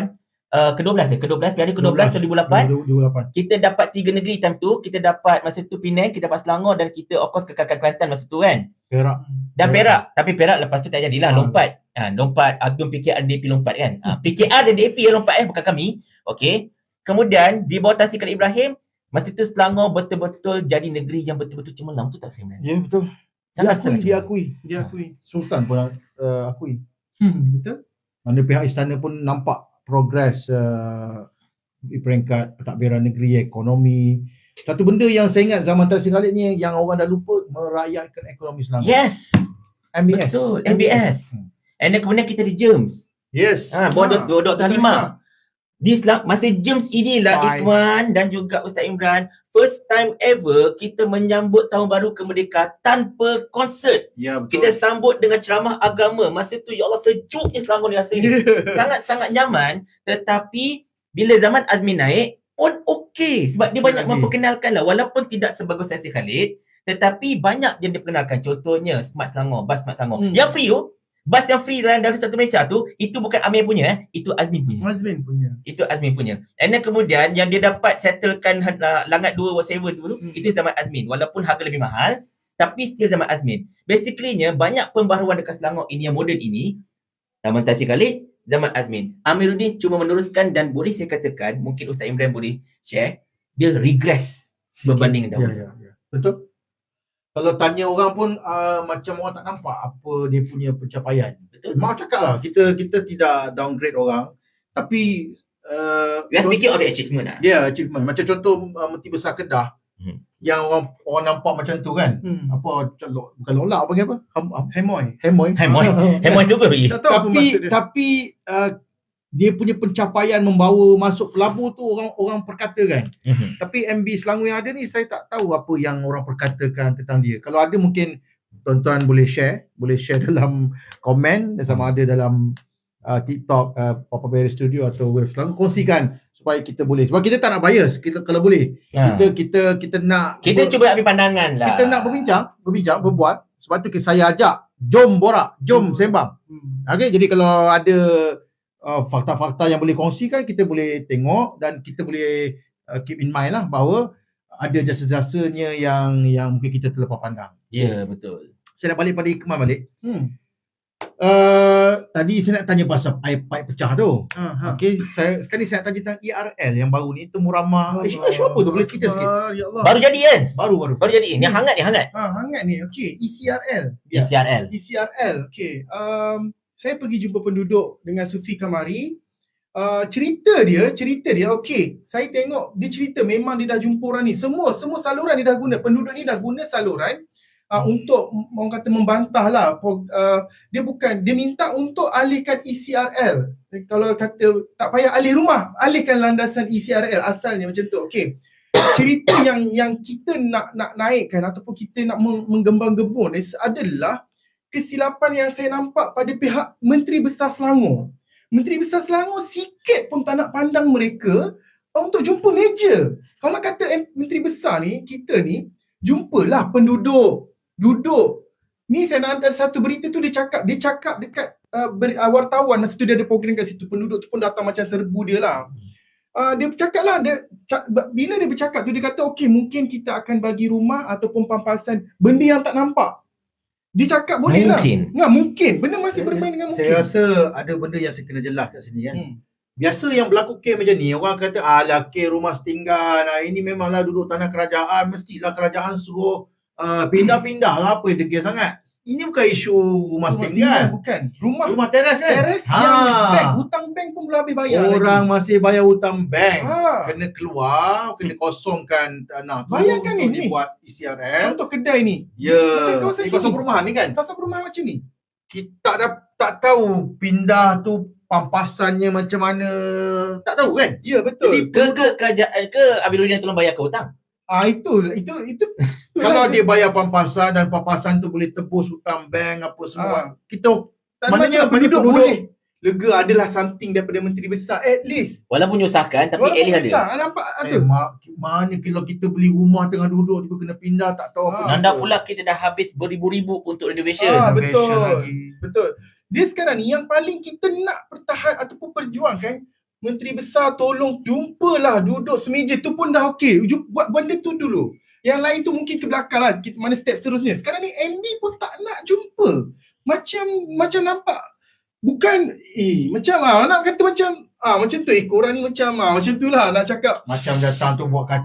ke-12 PRU ke-12 tahun 2008. Kita dapat 3 negeri time tu. Kita dapat masa tu Penang, kita dapat Selangor dan kita of course kekalkan Kelantan masa tu kan. Perak. Tapi Perak lepas tu tak jadilah. Lompat Agong PKR dan DAP lompat kan. PKR dan DAP yang lompat bukan kami. Okey. Kemudian di bawah Tan Sri Khalid Ibrahim, masa tu Selangor betul-betul jadi negeri yang betul-betul cemerlang. Betul tak sebenarnya? Ya betul. Diakui. Sultan pun akui. Betul. Mana pihak istana pun nampak progres di peringkat pentadbiran negeri, ekonomi. Satu benda yang saya ingat zaman Tan Sri Khalid ni yang orang dah lupa, merakyatkan ekonomi Selangor. Yes. MBS. Betul, MBS. And then kemudian kita ada Germs. Yes. Dr. Halimah. Di masa Germs inilah Ikhwan dan juga Ustaz Imran, first time ever kita menyambut tahun baru kemerdekaan tanpa konsert. Ya, betul. Kita sambut dengan ceramah agama. Masa tu ya Allah sejuknya Selangor ni rasanya. Sangat-sangat nyaman. Tetapi bila zaman Azmi naik pun okey sebab dia banyak memperkenalkan lah, walaupun tidak sebagus Tan Sri Khalid, tetapi banyak yang diperkenalkan. Contohnya Smart Selangor, bas Smart Selangor. Yang free tu, bas yang free dalam satu Malaysia tu, itu bukan Amir punya, itu Azmi punya. Itu Azmi punya. And then kemudian yang dia dapat settlekan Langat 2 whatever tu, itu zaman Azmin. Walaupun harga lebih mahal, tapi still zaman Azmin. Basically-nya banyak pembaharuan dekat Selangor ini yang moden ini, zaman Tan Sri Khalid, zaman Azmin. Amiruddin cuma meneruskan dan boleh saya katakan, mungkin Ustaz Imran boleh share, dia regress berbanding dahulu. Ya. Betul. Kalau tanya orang pun macam orang tak nampak apa dia punya pencapaian. Betul. Mak cakap lah, kita tidak downgrade orang. Tapi we are speaking of the achievement lah. Achievement. Macam contoh Menti Besar Kedah, yang orang nampak macam tu kan. Apa bukan lolak apa? Hemoy juga pergi. Tapi dia punya pencapaian membawa masuk pelabuh tu orang perkatakan. Tapi MB Selangor yang ada ni saya tak tahu apa yang orang perkatakan tentang dia. Kalau ada mungkin tuan-tuan boleh share dalam komen, sama ada dalam TikTok Papa Berry Studio atau Wave Selangor, kongsikan supaya kita boleh. Sebab kita tak nak bias, kita kalau boleh. Kita nak cuba ambil pandangan lah. Kita nak berbincang, berbuat. Sebab tu saya ajak, jom borak, jom sembang. Okey, jadi kalau ada fakta-fakta yang boleh kongsikan, kita boleh tengok dan kita boleh keep in mind lah bahawa ada jasa-jasanya yang mungkin kita terlepas pandang. Ya, betul. Saya nak balik pada Ikmal balik. Tadi saya nak tanya pasal pipe pecah tu. Okey, sekarang saya nak tanya tentang ERL yang baru ni, Temu Ramah. Isu apa tu? Boleh cerita sikit? Ya Allah. Baru jadi kan? Baru jadi. Ni hangat. Hangat ni. Okey, ECRL. ECRL. Okey. Saya pergi jumpa penduduk dengan Sufi Kamari. Cerita dia okey. Saya tengok dia cerita memang dia dah jumpa orang ni. Semua saluran dia dah guna. Penduduk ni dah guna saluran untuk orang kata membantah lah. Dia minta untuk alihkan ECRL. Kalau kata tak payah alih rumah, alihkan landasan ECRL asalnya macam tu. Okey. Cerita yang kita nak naikkan ataupun kita nak menggembang-gembung adalah kesilapan yang saya nampak pada pihak Menteri Besar Selangor. Menteri Besar Selangor sikit pun tak nak pandang mereka untuk jumpa meja. Kalau kata Menteri Besar ni, kita ni, jumpalah penduduk, duduk. Ni saya nak ada satu berita tu dia cakap dekat wartawan masa tu dia ada program kat situ. Penduduk tu pun datang macam serbu dia lah. Dia bercakap lah, bila dia bercakap tu dia kata okey mungkin kita akan bagi rumah ataupun pampasan benda yang tak nampak. Dia cakap boleh mungkin. Lah. Mungkin. Benda masih bermain dengan mungkin. Saya rasa ada benda yang saya kena jelas kat sini kan. Biasa yang berlaku kes macam ni, orang kata alah kes rumah setinggan, ini memanglah duduk tanah kerajaan, mestilah kerajaan suruh pindah-pindah lah, apa yang degil sangat. Ini bukan isu rumah setinggan. Bukan. Rumah teres kan? Teres yang bank, hutang bank pun belum habis bayar. Orang lagi masih bayar hutang bank. Kena keluar, kena kosongkan tanah tu. Bayangkan untuk ni. dibuat ECRL. Contoh kedai ni. Ya. Macam Kawasan perumahan ni kan? Kawasan perumahan macam ni. Kita tak tahu pindah tu pampasannya macam mana. Tak tahu kan? Ya, betul. Jadi ke kerajaan ke Amiruddin tolong bayar ke hutang? Itu Kalau dia bayar pampasan dan pampasan tu boleh tebus hutang bank apa semua. Kita maknanya penduduk boleh lega adalah something daripada Menteri Besar at least. Walaupun menyusahkan tapi at least ada. Nampak ada. Mana kalau kita beli rumah tengah duduk tu kena pindah tak tahu apa. Nanda pula kita dah habis beribu-ribu untuk renovation. Betul. Dia sekarang ni yang paling kita nak pertahan ataupun perjuangkan, Menteri Besar tolong jumpalah, duduk semeja tu pun dah okey. Buat benda tu dulu. Yang lain tu mungkin ke belakang lah. Mana step seterusnya. Sekarang ni MD pun tak nak jumpa. Macam nampak. Bukan, macam nak kata macam tu. Korang ni macam tu lah nak cakap. Macam datang tu buat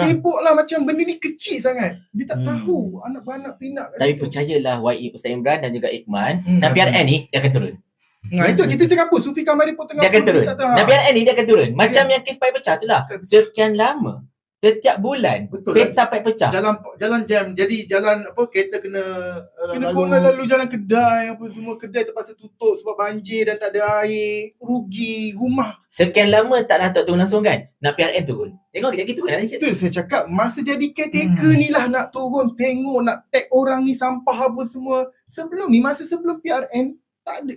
sibuk lah. Macam benda ni kecil sangat. Dia tak tahu anak-anak pinak. Tapi percayalah Ustaz Imran dan juga Iqman, dan PRN ni dia akan turun. Itu kita tengah apa? Sufi Kamari pun tengah dia akan turun. Dan PRN ni dia akan turun. Macam yang kes pipe pecah tu lah. Sekian lama. Setiap bulan pesta pipe pecah. Jalan jam. Jadi jalan kereta kena lalu jalan kedai apa semua, kedai terpaksa tutup sebab banjir dan tak ada air, rugi rumah. Sekian lama tak nak turun langsung kan. Nak PRN turun. Tengok kejap turun. Itu saya cakap masa jadi caretaker ni lah nak turun, tengok nak tag orang ni sampah apa semua. Masa sebelum PRN tak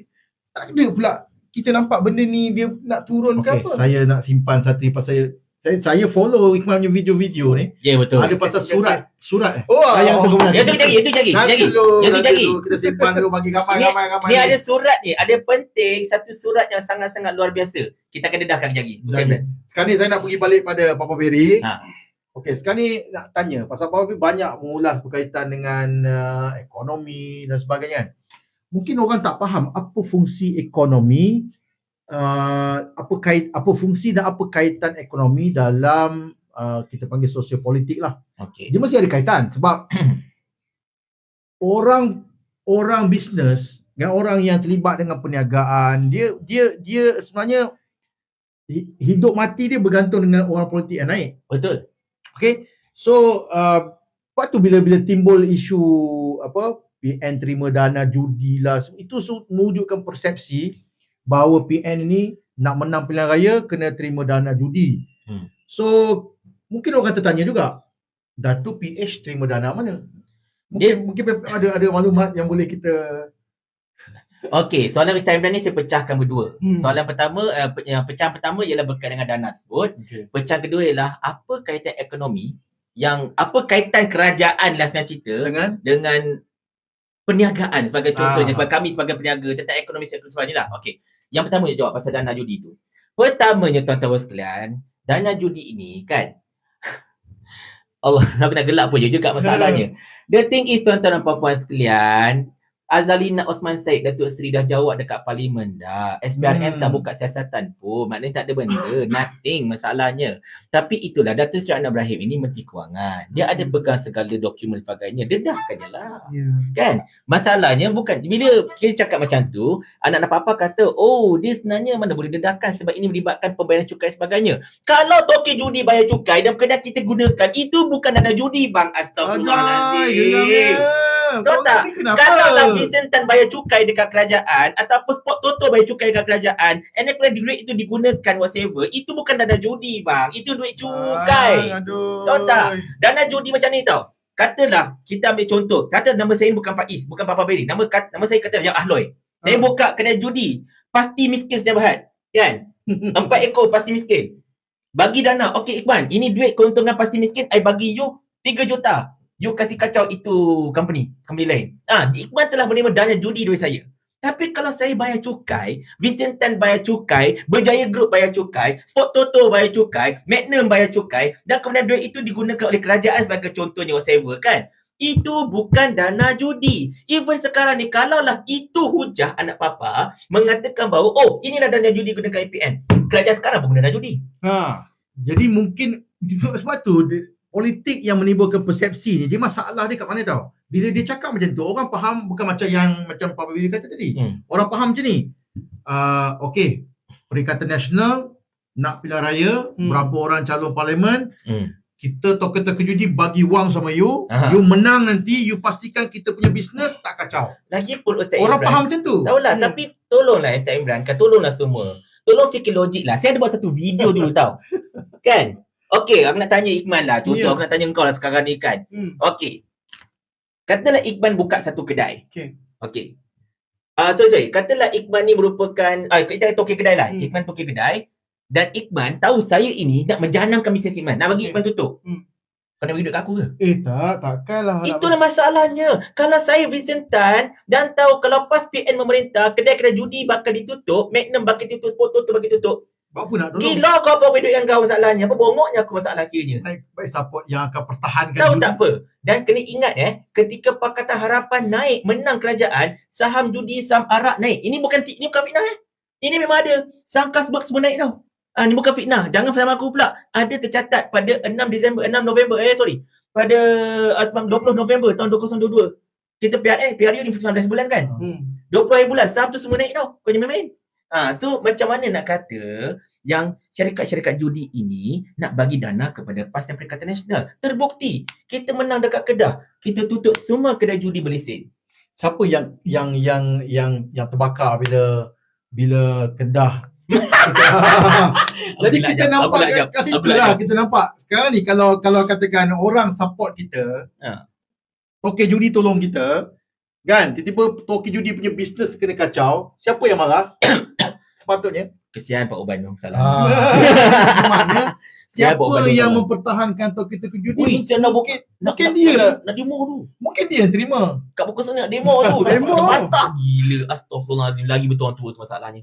ada pula kita nampak benda ni dia nak turun ke apa. Saya nak simpan satu pasal saya follow Iqmal punya video-video ni. Ya, betul. Ada pasal surat. Yang tu jagi. Kita simpan dulu bagi ramai. Ni ada surat ni, ada penting, satu surat yang sangat-sangat luar biasa. Kita akan dedahkan lagi. Sekarang ni saya nak pergi balik pada Papa Berry. Okey, sekarang ni nak tanya pasal Papa Berry banyak mengulas berkaitan dengan ekonomi dan sebagainya. Mungkin orang tak faham apa fungsi ekonomi, apa fungsi dan apa kaitan ekonomi dalam kita panggil sosiopolitik lah. Okay. Dia mesti ada kaitan sebab orang bisnes dengan orang yang terlibat dengan perniagaan, dia sebenarnya hidup mati dia bergantung dengan orang politik yang naik. Betul. Okay, so waktu bila timbul isu PN terima dana judi lah, itu mewujudkan persepsi bahawa PN ni nak menang pilihan raya kena terima dana judi. So mungkin orang tertanya juga, Datuk PH terima dana mana? Mungkin ada maklumat yang boleh kita. Okey, soalan Ustaz Imran ni saya pecahkan berdua. Soalan pertama, pecahan pertama ialah berkaitan dengan dana tersebut. Pecahan kedua ialah apa kaitan ekonomi, apa kaitan kerajaan lah senang cerita dengan perniagaan sebagai contohnya, sebab kami sebagai peniaga tentang ekonomi sebagainya lah. Okey. Yang pertama dia jawab pasal dana judi tu. Pertamanya tuan-tuan sekalian, dana judi ini kan Allah, aku nak gelak pun je juga masalahnya. The thing is tuan-tuan dan puan-puan sekalian, Azalina Osman Said, Datuk Seri dah jawab dekat parlimen dah. SPRM tak buka siasatan pun. Maknanya tak ada benda. Nothing masalahnya. Tapi itulah Datuk Seri Anwar Ibrahim ini Menteri Kewangan. Dia ada pegang segala dokumen sebagainya. Dedahkan je lah. Kan? Masalahnya bukan. Bila kita cakap macam tu, anak-anak papa kata, dia sebenarnya mana boleh dedahkan sebab ini melibatkan pembayaran cukai sebagainya. Kalau token judi bayar cukai dan kena kita gunakan, itu bukan dana judi bang. Astagfirullahaladzim. Tahu tak? Kalau Vincent Tan bayar cukai dekat kerajaan ataupun Sport Toto bayar cukai dekat kerajaan, and then duit itu digunakan whatever, itu bukan dana judi bang, itu duit cukai. Tahu tak? Dana judi macam ni tau. Katalah kita ambil contoh, kata nama saya bukan Faiz, bukan Papa Berry, nama saya kata yang Ahloy. Saya buka kedai judi. pasti miskin Sdn Bhd. Kan? 4 ekor pasti miskin. Bagi dana. Okey Iqban, ini duit keuntungan pasti miskin. I bagi you 3 juta. You kasih kacau itu company lain. Iqban telah menerima dana judi dari saya. Tapi kalau saya bayar cukai, Vincent Tan bayar cukai, Berjaya Group bayar cukai, Sport Toto bayar cukai, Magnum bayar cukai, dan kemudian duit itu digunakan oleh kerajaan sebagai contohnya whatever kan. Itu bukan dana judi. Even sekarang ni, kalaulah itu hujah anak papa mengatakan bahawa, oh inilah dana judi gunakan APN. Kerajaan sekarang pun guna dana judi. Jadi mungkin sebab tu politik yang menimbulkan persepsi ni, dia masalah dia kat mana tau? Bila dia cakap macam tu, orang faham bukan macam Papa Billy kata tadi. Orang faham macam ni. Okey, Perikatan Nasional nak pilihan raya, berapa orang calon parlimen, kita token-token judi bagi wang sama you, you menang nanti, you pastikan kita punya bisnes tak kacau. Lagipun Ustaz Orang Imran, faham macam tu. Tahulah, tapi tolonglah Ustaz Imran, tolonglah semua. Tolong fikir logik lah. Saya ada buat satu video dulu tau. Kan? Okey, aku nak tanya Iqman lah. Contoh, aku nak tanya engkau lah sekarang ni kan. Okey. Katalah Iqman buka satu kedai. Okey. Sorry. Katalah Iqman ni merupakan, kita toke kedai lah. Iqman toke kedai. Dan Iqman tahu saya ini nak menjanamkan bisnes Iqman. Nak bagi Iqman tutup. Kau nak bagi duit kat aku ke? Takkanlah. Itulah masalahnya. Kalau saya Vincent Tan dan tahu kalau PAS PN memerintah, kedai-kedai judi bakal ditutup, Magnum bakal tutup, Sport Toto bakal tutup. Apa nak tolong? Gila kau apa duit yang kau masalahnya. Apa bongoknya aku masalah kiranya. Baik support yang akan pertahankan. Tahu tak apa. Dan kena ingat ketika Pakatan Harapan naik menang kerajaan, saham judi, saham arak naik. Ini bukan fitnah Ini memang ada. Saham Kasbek semua naik tau. Ini bukan fitnah. Jangan sama aku pula. Ada tercatat pada 6 November, pada 20 November tahun 2022. Kita PRU ni 19 bulan kan? 20 hari bulan, saham tu semua naik tau. Kau jangan main-main. So macam mana nak kata yang syarikat-syarikat judi ini nak bagi dana kepada PAS dan Perikatan Nasional? Terbukti. Kita menang dekat Kedah. Kita tutup semua kedai judi berlesen. Siapa yang terbakar bila Kedah jadi kita nampak kat situ lah, kita nampak sekarang ni kalau katakan orang support kita, toke judi tolong kita kan, tiba-tiba toke judi punya bisnes kena kacau, siapa yang marah? Sepatutnya kesian Pak Uban tu, salah. Maknanya siapa yang mempertahankan toke-toke judi? Mungkin dia nak demo tu. Mungkin dia yang terima. Kat buku sana nak demo tu. Mantap gila. Astagfirullahalazim, lagi betul orang tua tu masalahnya.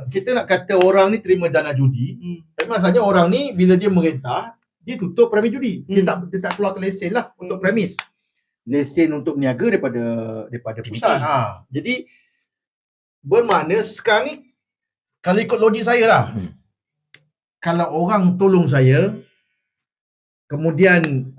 Kita nak kata orang ni terima dana judi. Tapi masalahnya orang ni bila dia merintah, dia tutup premis judi. Dia tak keluarkan lesen lah untuk premis. Lesen untuk niaga daripada pusat. Jadi bermakna sekarang ni kalau ikut logik saya lah, kalau orang tolong saya, kemudian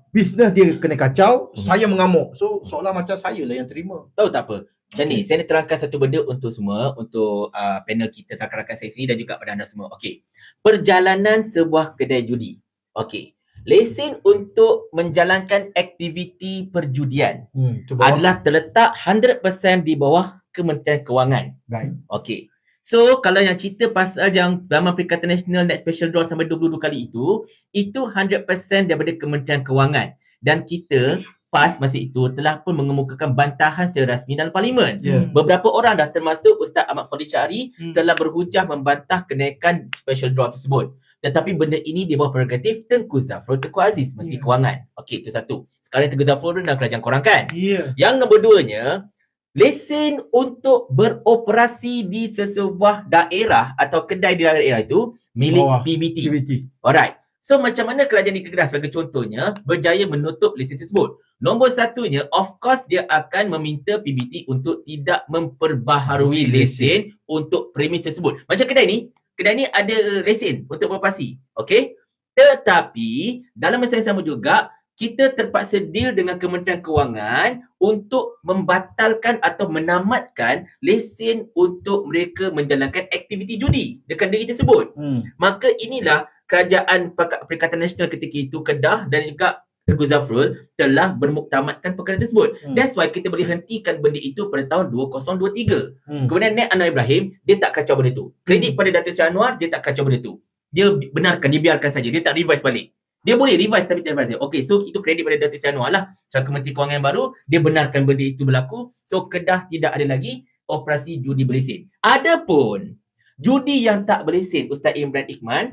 bisnes dia kena kacau, saya mengamuk. So seolah macam saya lah yang terima. Tahu tak apa? Macam ni, saya nak terangkan satu benda untuk semua, untuk panel kita, rakan-rakan saya sendiri dan juga pada anda semua. Okey. Perjalanan sebuah kedai judi. Okey. Lesen untuk menjalankan aktiviti perjudian adalah terletak 100% di bawah Kementerian Kewangan. Right. Okey. So, kalau yang cerita pasal yang Laman Perikatan Nasional Net Special Draw sampai 22 kali itu 100% daripada Kementerian Kewangan. Dan kita, PAS masa itu telah pun mengemukakan bantahan secara rasmi dalam Parlimen. Beberapa orang dah termasuk Ustaz Ahmad Fadli Syari telah berhujah membantah kenaikan Special Draw tersebut. Tetapi benda ini di bawah prerogatif Tengku Zafrul Tengku Aziz, Menteri Kewangan. Okey, itu satu. Sekarang Tengku Zafrul dalam kerajaan korang kan? Yang nombor duanya, lesen untuk beroperasi di sesebuah daerah atau kedai di daerah itu milik PBT. Alright. So macam mana kerajaan di Kedah sebagai contohnya berjaya menutup lesen tersebut? Nombor satunya, of course dia akan meminta PBT untuk tidak memperbaharui lesen untuk premis tersebut. Macam kedai ni ada lesen untuk beroperasi. Okey? Tetapi dalam masa yang sama juga kita terpaksa deal dengan Kementerian Kewangan untuk membatalkan atau menamatkan lesen untuk mereka menjalankan aktiviti judi dekat negeri tersebut. Maka inilah kerajaan Perikatan Nasional ketika itu, Kedah dan juga Tengku Zafrul telah bermuktamadkan perkara tersebut. That's why kita boleh hentikan benda itu pada tahun 2023. Kemudian Nek Anwar Ibrahim, dia tak kacau benda itu. Kredit pada Datuk Seri Anwar, dia tak kacau benda itu. Dia benarkan, dia biarkan saja. Dia tak revise balik. Dia boleh revise tapi tak revise. Okey, so itu kredit pada Datuk Seri Anwar lah. Sebagai Menteri Kewangan yang baru, dia benarkan benda itu berlaku. So Kedah tidak ada lagi operasi judi berlesen. Adapun judi yang tak berlesen, Ustaz Imran Ikhman,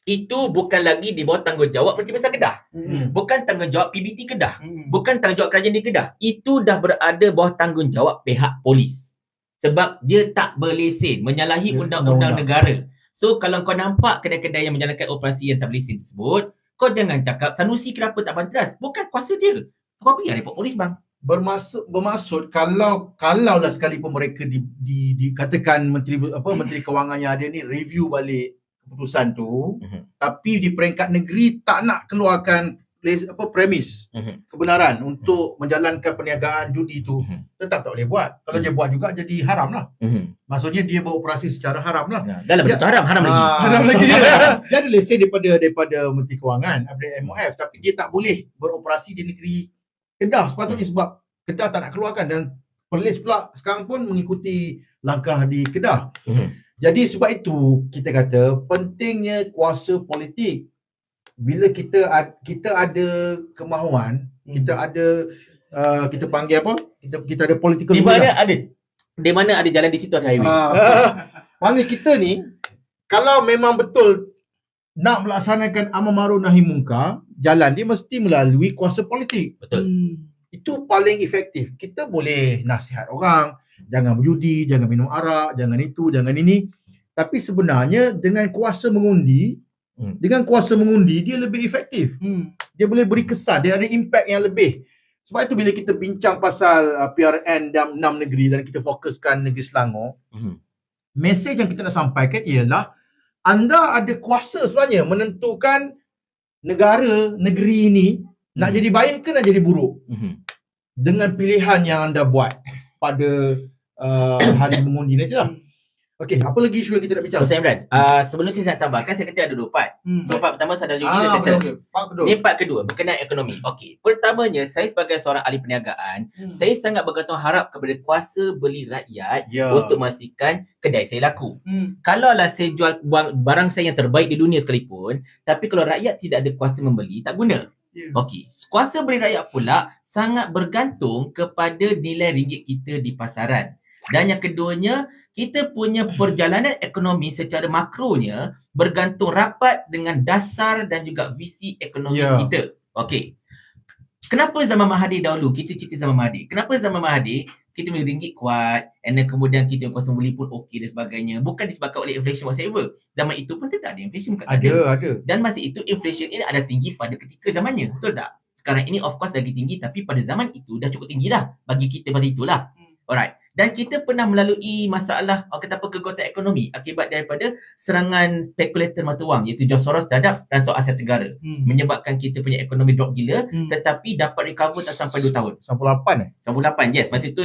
itu bukan lagi di bawah tanggungjawab Menteri Besar Kedah. Bukan tanggungjawab PBT Kedah. Bukan tanggungjawab kerajaan di Kedah. Itu dah berada bawah tanggungjawab pihak polis. Sebab dia tak berlesen, menyalahi undang-undang negara. So kalau kau nampak kedai-kedai yang menjalankan operasi yang tak berlesen tersebut, kau jangan cakap Sanusi kenapa tak pantas. Bukan kuasa dia. Kau biar report polis bang. Bermaksud kalaulah sekalipun mereka dikatakan Menteri Kewangan yang ada ni review balik keputusan tu, tapi di peringkat negeri tak nak keluarkan premis kebenaran untuk menjalankan perniagaan judi tu, tetap tak boleh buat. Kalau dia buat juga jadi haram lah. Maksudnya dia beroperasi secara haram lah. Dalam bentuk haram lagi. Haram lagi. Dia ada lesen daripada Menteri Kewangan, daripada MOF, tapi dia tak boleh beroperasi di negeri Kedah sepatutnya sebab Kedah tak nak keluarkan, dan polis pula sekarang pun mengikuti langkah di Kedah. Jadi sebab itu kita kata pentingnya kuasa politik. Bila kita ada kemahuan, kita ada kita panggil apa? Kita ada political will. Di mana ada jalan di situ ada highway. Panggil kita ni kalau memang betul nak melaksanakan amar ma'ruf nahi munkar, jalan dia mesti melalui kuasa politik. Betul. Itu paling efektif. Kita boleh nasihat orang, jangan berjudi, jangan minum arak, jangan itu, jangan ini. Tapi sebenarnya dengan kuasa mengundi, dia lebih efektif. Dia boleh beri kesan, dia ada impact yang lebih. Sebab itu bila kita bincang pasal PRN dalam 6 negeri dan kita fokuskan negeri Selangor, mesej yang kita nak sampaikan ialah anda ada kuasa sebenarnya menentukan negeri ini nak jadi baik ke nak jadi buruk. Dengan pilihan yang anda buat pada hari mengundi nanti lah. Okey, apa lagi isu yang kita nak bincang? Ustaz Imran, sebelum saya nak tambahkan, saya kata ada 2 part. So part pertama saya dah judi dah settle. Ini part kedua, berkenaan ekonomi. Okey, pertamanya saya sebagai seorang ahli perniagaan, saya sangat bergantung harap kepada kuasa beli rakyat untuk memastikan kedai saya laku. Kalaulah saya jual barang saya yang terbaik di dunia sekalipun, tapi kalau rakyat tidak ada kuasa membeli, tak guna. Okey, kuasa beli rakyat pula sangat bergantung kepada nilai ringgit kita di pasaran. Dan yang keduanya, kita punya perjalanan ekonomi secara makronya bergantung rapat dengan dasar dan juga visi ekonomi kita. Okey. Kenapa zaman Mahathir dahulu? Kita cerita zaman Mahathir. Kenapa zaman Mahathir kita punya ringgit kuat, and then kemudian kita kuasa beli pun okey dan sebagainya. Bukan disebabkan oleh inflation whatsoever. Zaman itu pun tak ada inflation. Ada. Dan masa itu inflation ini ada tinggi pada ketika zamannya. Betul tak? Sekarang ini of course lagi tinggi, tapi pada zaman itu dah cukup tinggi dah. Bagi kita pada itulah. Alright. Dan kita pernah melalui masalah kegotan ekonomi akibat daripada serangan spekulator mata wang, iaitu George Soros terhadap rantau Asia Tenggara. Menyebabkan kita punya ekonomi drop gila, tetapi dapat recover tak sampai 2 tahun. 98 98, yes. Masa itu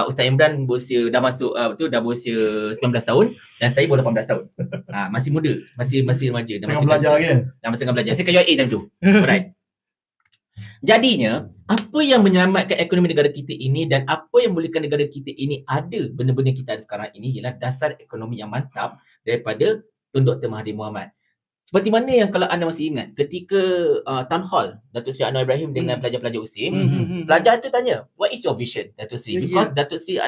Ustaz Imran berusia dah berusia 19 tahun dan saya baru 18 tahun. Masih muda, masih remaja. Tengah belajar lagi kan? Masih tengah belajar. Saya ke UAE time tu. Alright. Jadinya, apa yang menyelamatkan ekonomi negara kita ini dan apa yang membolehkan negara kita ini ada benda-benda kita ada sekarang ini ialah dasar ekonomi yang mantap daripada Tun Dr. Mahathir Mohamad. Seperti mana yang kalau anda masih ingat ketika town hall Datuk Seri Anwar Ibrahim dengan pelajar-pelajar USIM, pelajar tu tanya, what is your vision Datuk Seri? Because Datuk Seri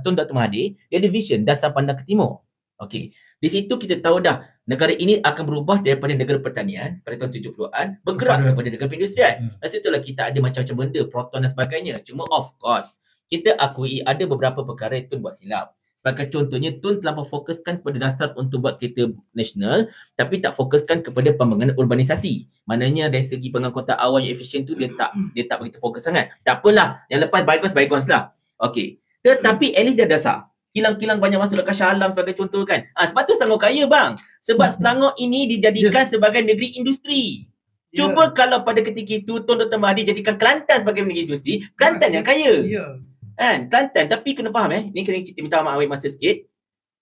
Tun Dr. Mahathir dia ada vision dasar pandang ke timur. Okey. Di situ kita tahu dah negara ini akan berubah daripada negara pertanian pada tahun 70-an bergerak kepada negara perindustrian. Masa itulah kita ada macam-macam benda, proton dan sebagainya. Cuma of course, kita akui ada beberapa perkara yang Tun buat silap. Sebagai contohnya, Tun terlampau fokuskan pada dasar untuk buat kereta nasional tapi tak fokuskan kepada pembangunan urbanisasi. Maknanya dari segi pengangkutan awam yang efisien tu dia tak begitu fokus sangat. Tak apalah, yang lepas bypass lah. Okey. Tetapi at least dia dasar. Kilang-kilang banyak masuk dekat Shah Alam sebagai contoh kan. Sebab tu Selangor kaya bang. Sebab Selangor ini dijadikan sebagai negeri industri. Cuba kalau pada ketika itu Tun Dr. Mahathir jadikan Kelantan sebagai negeri industri, Kelantan yang kaya. Kan? Kelantan. Tapi kena faham ni kena cerita minta maaf masa sikit.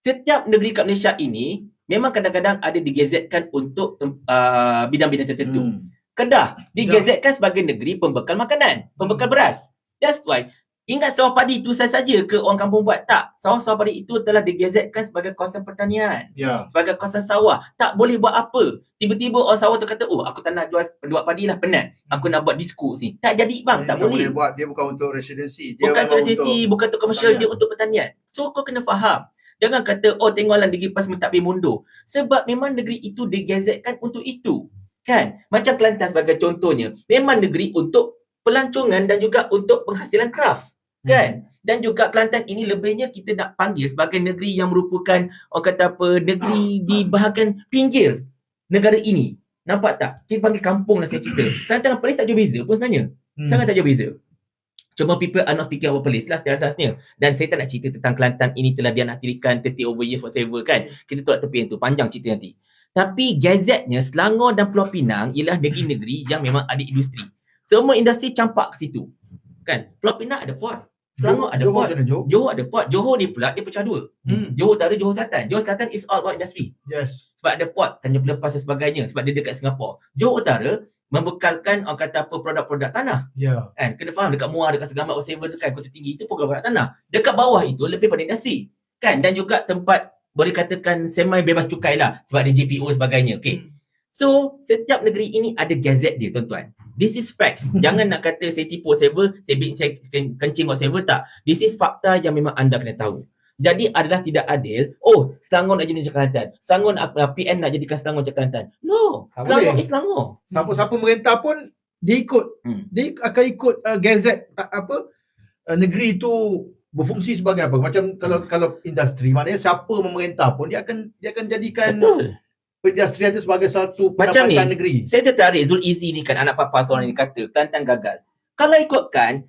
Setiap negeri kat Malaysia ini memang kadang-kadang ada digazetkan untuk bidang-bidang tertentu. Kedah digazetkan sebagai negeri pembekal makanan, pembekal beras. That's why Ingat sawah padi itu saja ke orang kampung buat? Tak. Sawah padi itu telah digazetkan sebagai kawasan pertanian. Sebagai kawasan sawah. Tak boleh buat apa. Tiba-tiba orang sawah tu kata, oh aku tak nak buat padi lah, penat. Aku nak buat disko sini. Tak jadi bang, tak boleh. Buat. Dia bukan untuk residensi. Bukan untuk residensi, bukan untuk komersial, dia untuk pertanian. So kau kena faham. Jangan kata, oh tengoklah negeri PAS tak boleh mundur. Sebab memang negeri itu digazetkan untuk itu. Kan? Macam Kelantan sebagai contohnya. Memang negeri untuk pelancongan dan juga untuk penghasilan kraft. Kan? Dan juga Kelantan ini lebihnya kita nak panggil sebagai negeri yang merupakan orang kata apa, negeri di bahagian pinggir negara ini. Nampak tak? Kita panggil kampung lah saya cerita. Kelantan dan Perlis tak jauh beza pun sebenarnya. Sangat tak jauh beza. Cuma people are not speaking about Perlis lah secara asasnya. Dan saya tak nak cerita tentang Kelantan ini telah dianaktirikan 30 over years whatever kan. Kita tolak tepi yang tu, panjang cerita nanti. Tapi gazetnya Selangor dan Pulau Pinang ialah negeri-negeri yang memang ada industri. Semua industri campak ke situ. Kan? Pulau Pinang ada port. Selangor ada port. Johor ada port. Johor ni pula dia pecah dua. Johor Utara, Johor Selatan. Johor Selatan is all about industry. Yes. Sebab ada port, Tanjung Pelepas dan sebagainya. Sebab dia dekat Singapura. Johor Utara membekalkan orang kata apa, produk-produk tanah. Kan? Kena faham dekat Muar, dekat Segamat, whatever dekat Kota Tinggi itu produk tanah. Dekat bawah itu lebih pada industri. Kan? Dan juga tempat boleh katakan semi bebas cukai lah. Sebab ada JPO sebagainya. Okay. So, setiap negeri ini ada gazet dia, tuan-tuan. This is fact. Jangan nak kata saya tipu whatever, saya kencing whatever, tak. This is fakta yang memang anda kena tahu. Jadi adalah tidak adil, oh Selangor nak jadi Kelantan, Selangor PN nak jadikan Selangor Kelantan. No, Selangor is Selangor. Siapa-siapa merintah pun dia ikut. Dia akan ikut gazet negeri itu berfungsi sebagai apa. Macam kalau industri, maknanya siapa memerintah pun dia akan jadikan industri itu sebagai satu pendapatan negeri. Saya tertarik Zul Izi ni kan, anak papa seorang ni kata Kelantan gagal. Kalau ikutkan,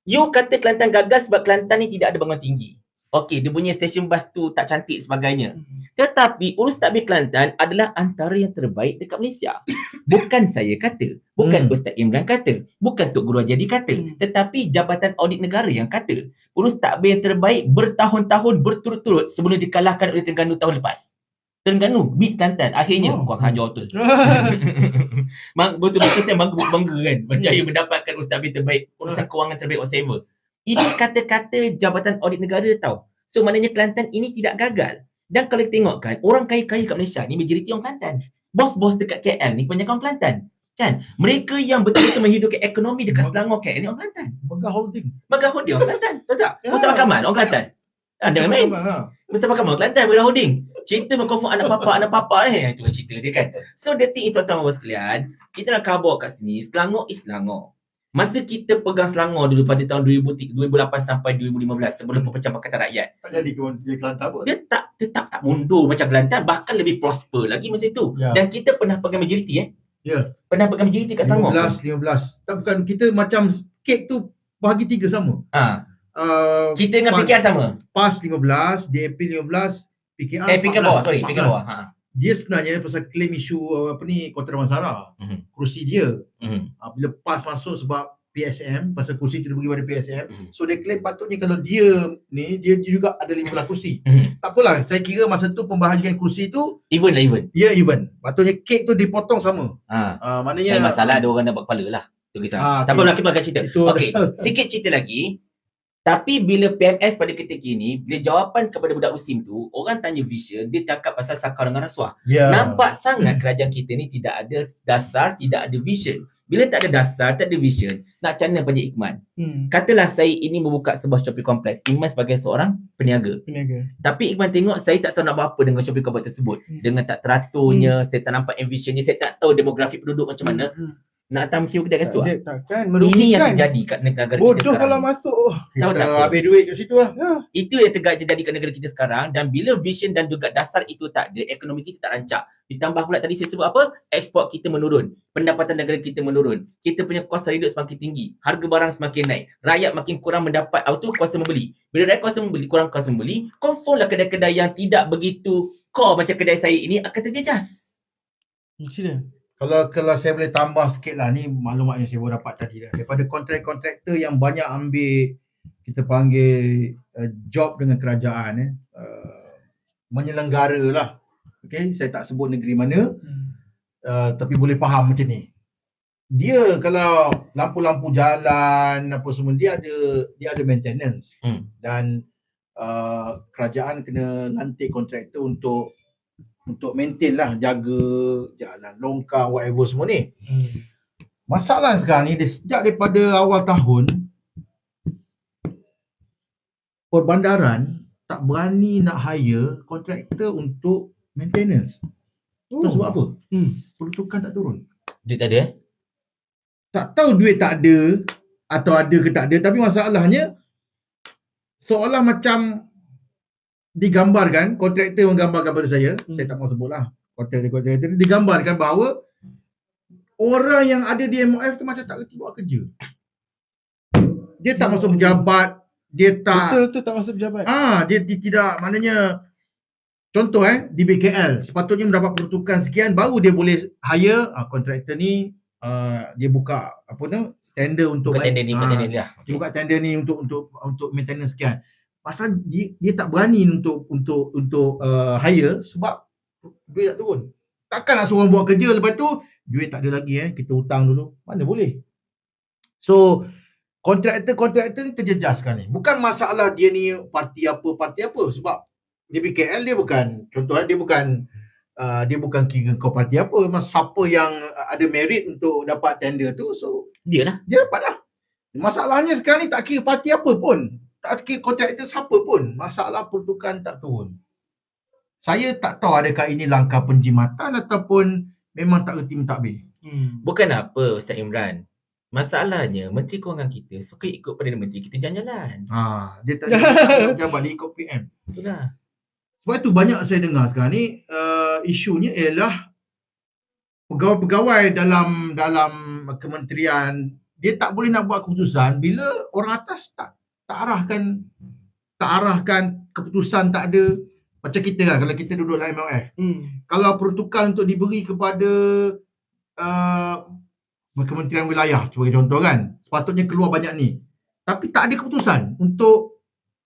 you kata Kelantan gagal sebab Kelantan ni tidak ada bangunan tinggi. Okey, dia punya stesen bas tu tak cantik sebagainya. Tetapi urus takbir Kelantan adalah antara yang terbaik dekat Malaysia. Bukan saya kata, bukan Ustaz Imran kata, bukan Tok Guru Jadi kata, tetapi Jabatan Audit Negara yang kata urus takbir yang terbaik bertahun-tahun berturut-turut sebelum dikalahkan oleh Terengganu tahun lepas. Terengganu beat Kelantan akhirnya kau hajar tu. Betul-betul saya bangga kan. Macam saya mendapatkan urus takbir terbaik, urusan kewangan terbaik whatever. Ini kata-kata Jabatan Audit Negara tau. So maknanya Kelantan ini tidak gagal. Dan kalau kita tengok kan, orang kaya-kaya kat Malaysia ni majoriti orang Kelantan. Bos-bos dekat KL ni kebanyakan orang Kelantan. Kan? Mereka yang betul-betul menghidupkan ekonomi dekat Selangor KL ni orang Kelantan. Megah Holding orang Kelantan. Tahu tak? Mustafa Kamal orang Kelantan. Jangan main. Mustafa Kamal Kelantan, Megah Holding. Cerita mengkonfirm anak papa itu cerita dia kan. So the thing is tuan-tuan dan sekalian, kita nak khabar kat sini, Selangor is Selangor. Masa kita pegang Selangor dulu pada tahun 2008 sampai 2015 sebelum perpecahan Pakatan Rakyat. Tak jadi Kelantan pun. Dia tetap tak mundur macam Kelantan, bahkan lebih prosper lagi masa itu. Dan kita pernah pegang majoriti Pernah pegang majoriti kat Selangor. 15. Tak, bukan kita macam kek tu bahagi 3 sama. Kita dengan PKR sama. PAS 15, DAP 15, PKR 14. PKR bawah, sorry, PKR bawah. Dia sebenarnya pasal claim isu Kota Damansara. Kerusi dia. Bila PAS masuk sebab PSM, pasal kursi tu dia bagi pada PSM. So dia claim patutnya kalau dia ni, dia juga ada 15 kursi. Tak apalah, saya kira masa tu pembahagian kursi tu even. Ya, even. Patutnya kek tu dipotong sama. Maknanya masalah ada orang dapat kepala lah. Tak apa, kita akan cerita. Okey, sikit cerita lagi. Tapi bila PMS pada ketika ini, bila jawapan kepada budak USIM tu, orang tanya vision, dia cakap pasal sakar dengan rasuah. Nampak sangat kerajaan kita ni tidak ada dasar, tidak ada vision. Bila tak ada dasar, tak ada vision, nak macam mana Panjang Ikhman? Katalah saya ini membuka sebuah shopping complex. Ikhman sebagai seorang peniaga. Tapi Ikhman tengok saya tak tahu nak buat apa dengan shopping complex tersebut. Dengan tak teraturnya, saya tak nampak envisionnya, saya tak tahu demografi penduduk macam mana. Nak datang mesti kedai kat situ lah. Takkan merugikan. Ini yang terjadi kat negara kita sekarang. Bodoh kalau masuk. Tahu tak? Habis duit kat situ lah. Itu yang terjadi kat negara kita sekarang. Dan bila vision dan juga dasar itu tak ada, ekonomi kita tak rancak. Ditambah pula tadi saya sebut apa? Ekspor kita menurun. Pendapatan negara kita menurun. Kita punya kos hidup semakin tinggi. Harga barang semakin naik. Rakyat makin kurang mendapat kuasa membeli. Bila rakyat kuasa membeli, kurang kuasa membeli, confirm lah kedai-kedai yang tidak begitu core macam kedai saya ini akan terjejas. Kalau saya boleh tambah sikit lah, ni maklumat yang saya baru dapat tadi lah. Daripada kontraktor yang banyak ambil, kita panggil job dengan kerajaan, menyelenggara lah. Okay, saya tak sebut negeri mana, tapi boleh faham macam ni. dia kalau lampu-lampu jalan apa semua dia ada maintenance. Dan kerajaan kena lantik kontraktor untuk maintain lah, jaga jalan longkang whatever semua ni. Masalah sekarang ni sejak daripada awal tahun perbandaran tak berani nak hire kontraktor untuk maintenance. Tahu sebab apa? Peruntukan tak turun. Duit tak ada Tak tahu duit tak ada atau ada ke tak ada, tapi masalahnya seolah macam digambarkan, kontraktor menggambarkan kepada saya tak mahu sebutlah, kontraktor digambarkan bahawa orang yang ada di MOF tu macam tak reti buat kerja. Dia tak masuk pejabat, dia tak betul tak masuk pejabat. dia tidak, maknanya contoh di BKL sepatutnya mendapat peruntukan sekian baru dia boleh hire kontraktor ni. Dia buka tender untuk tender ni dia buka tender ni untuk maintenance sekian. Pasal dia tak berani untuk hire sebab duit tak turun. Takkan nak suruh buat kerja lepas tu duit tak ada lagi kita hutang dulu. Mana boleh. So kontraktor ni terjejaskan ni. Bukan masalah dia ni parti apa sebab di BKL dia bukan, contohnya dia bukan kira kau parti apa, siapa yang ada merit untuk dapat tender tu, so dia dapat dah. Masalahnya sekarang ni tak kira parti apa pun, tak kira kontraktor siapa pun, masalah peruntukan tak turun. Saya tak tahu adakah ini langkah penjimatan ataupun memang tak reti mentadbir. Bukan apa Ustaz Imran, masalahnya Menteri Kewangan kita suka ikut Perdana Menteri kita jalan-jalan. Dia tak jabat, dia ikut PM. Itulah. Sebab itu banyak saya dengar sekarang ni isunya ialah pegawai-pegawai dalam kementerian dia tak boleh nak buat keputusan bila orang atas tak arahkan keputusan, tak ada. Macam kita kan, kalau kita duduk dalam MOF, kalau peruntukan untuk diberi kepada kementerian wilayah sebagai contoh kan, sepatutnya keluar banyak ni, tapi tak ada keputusan untuk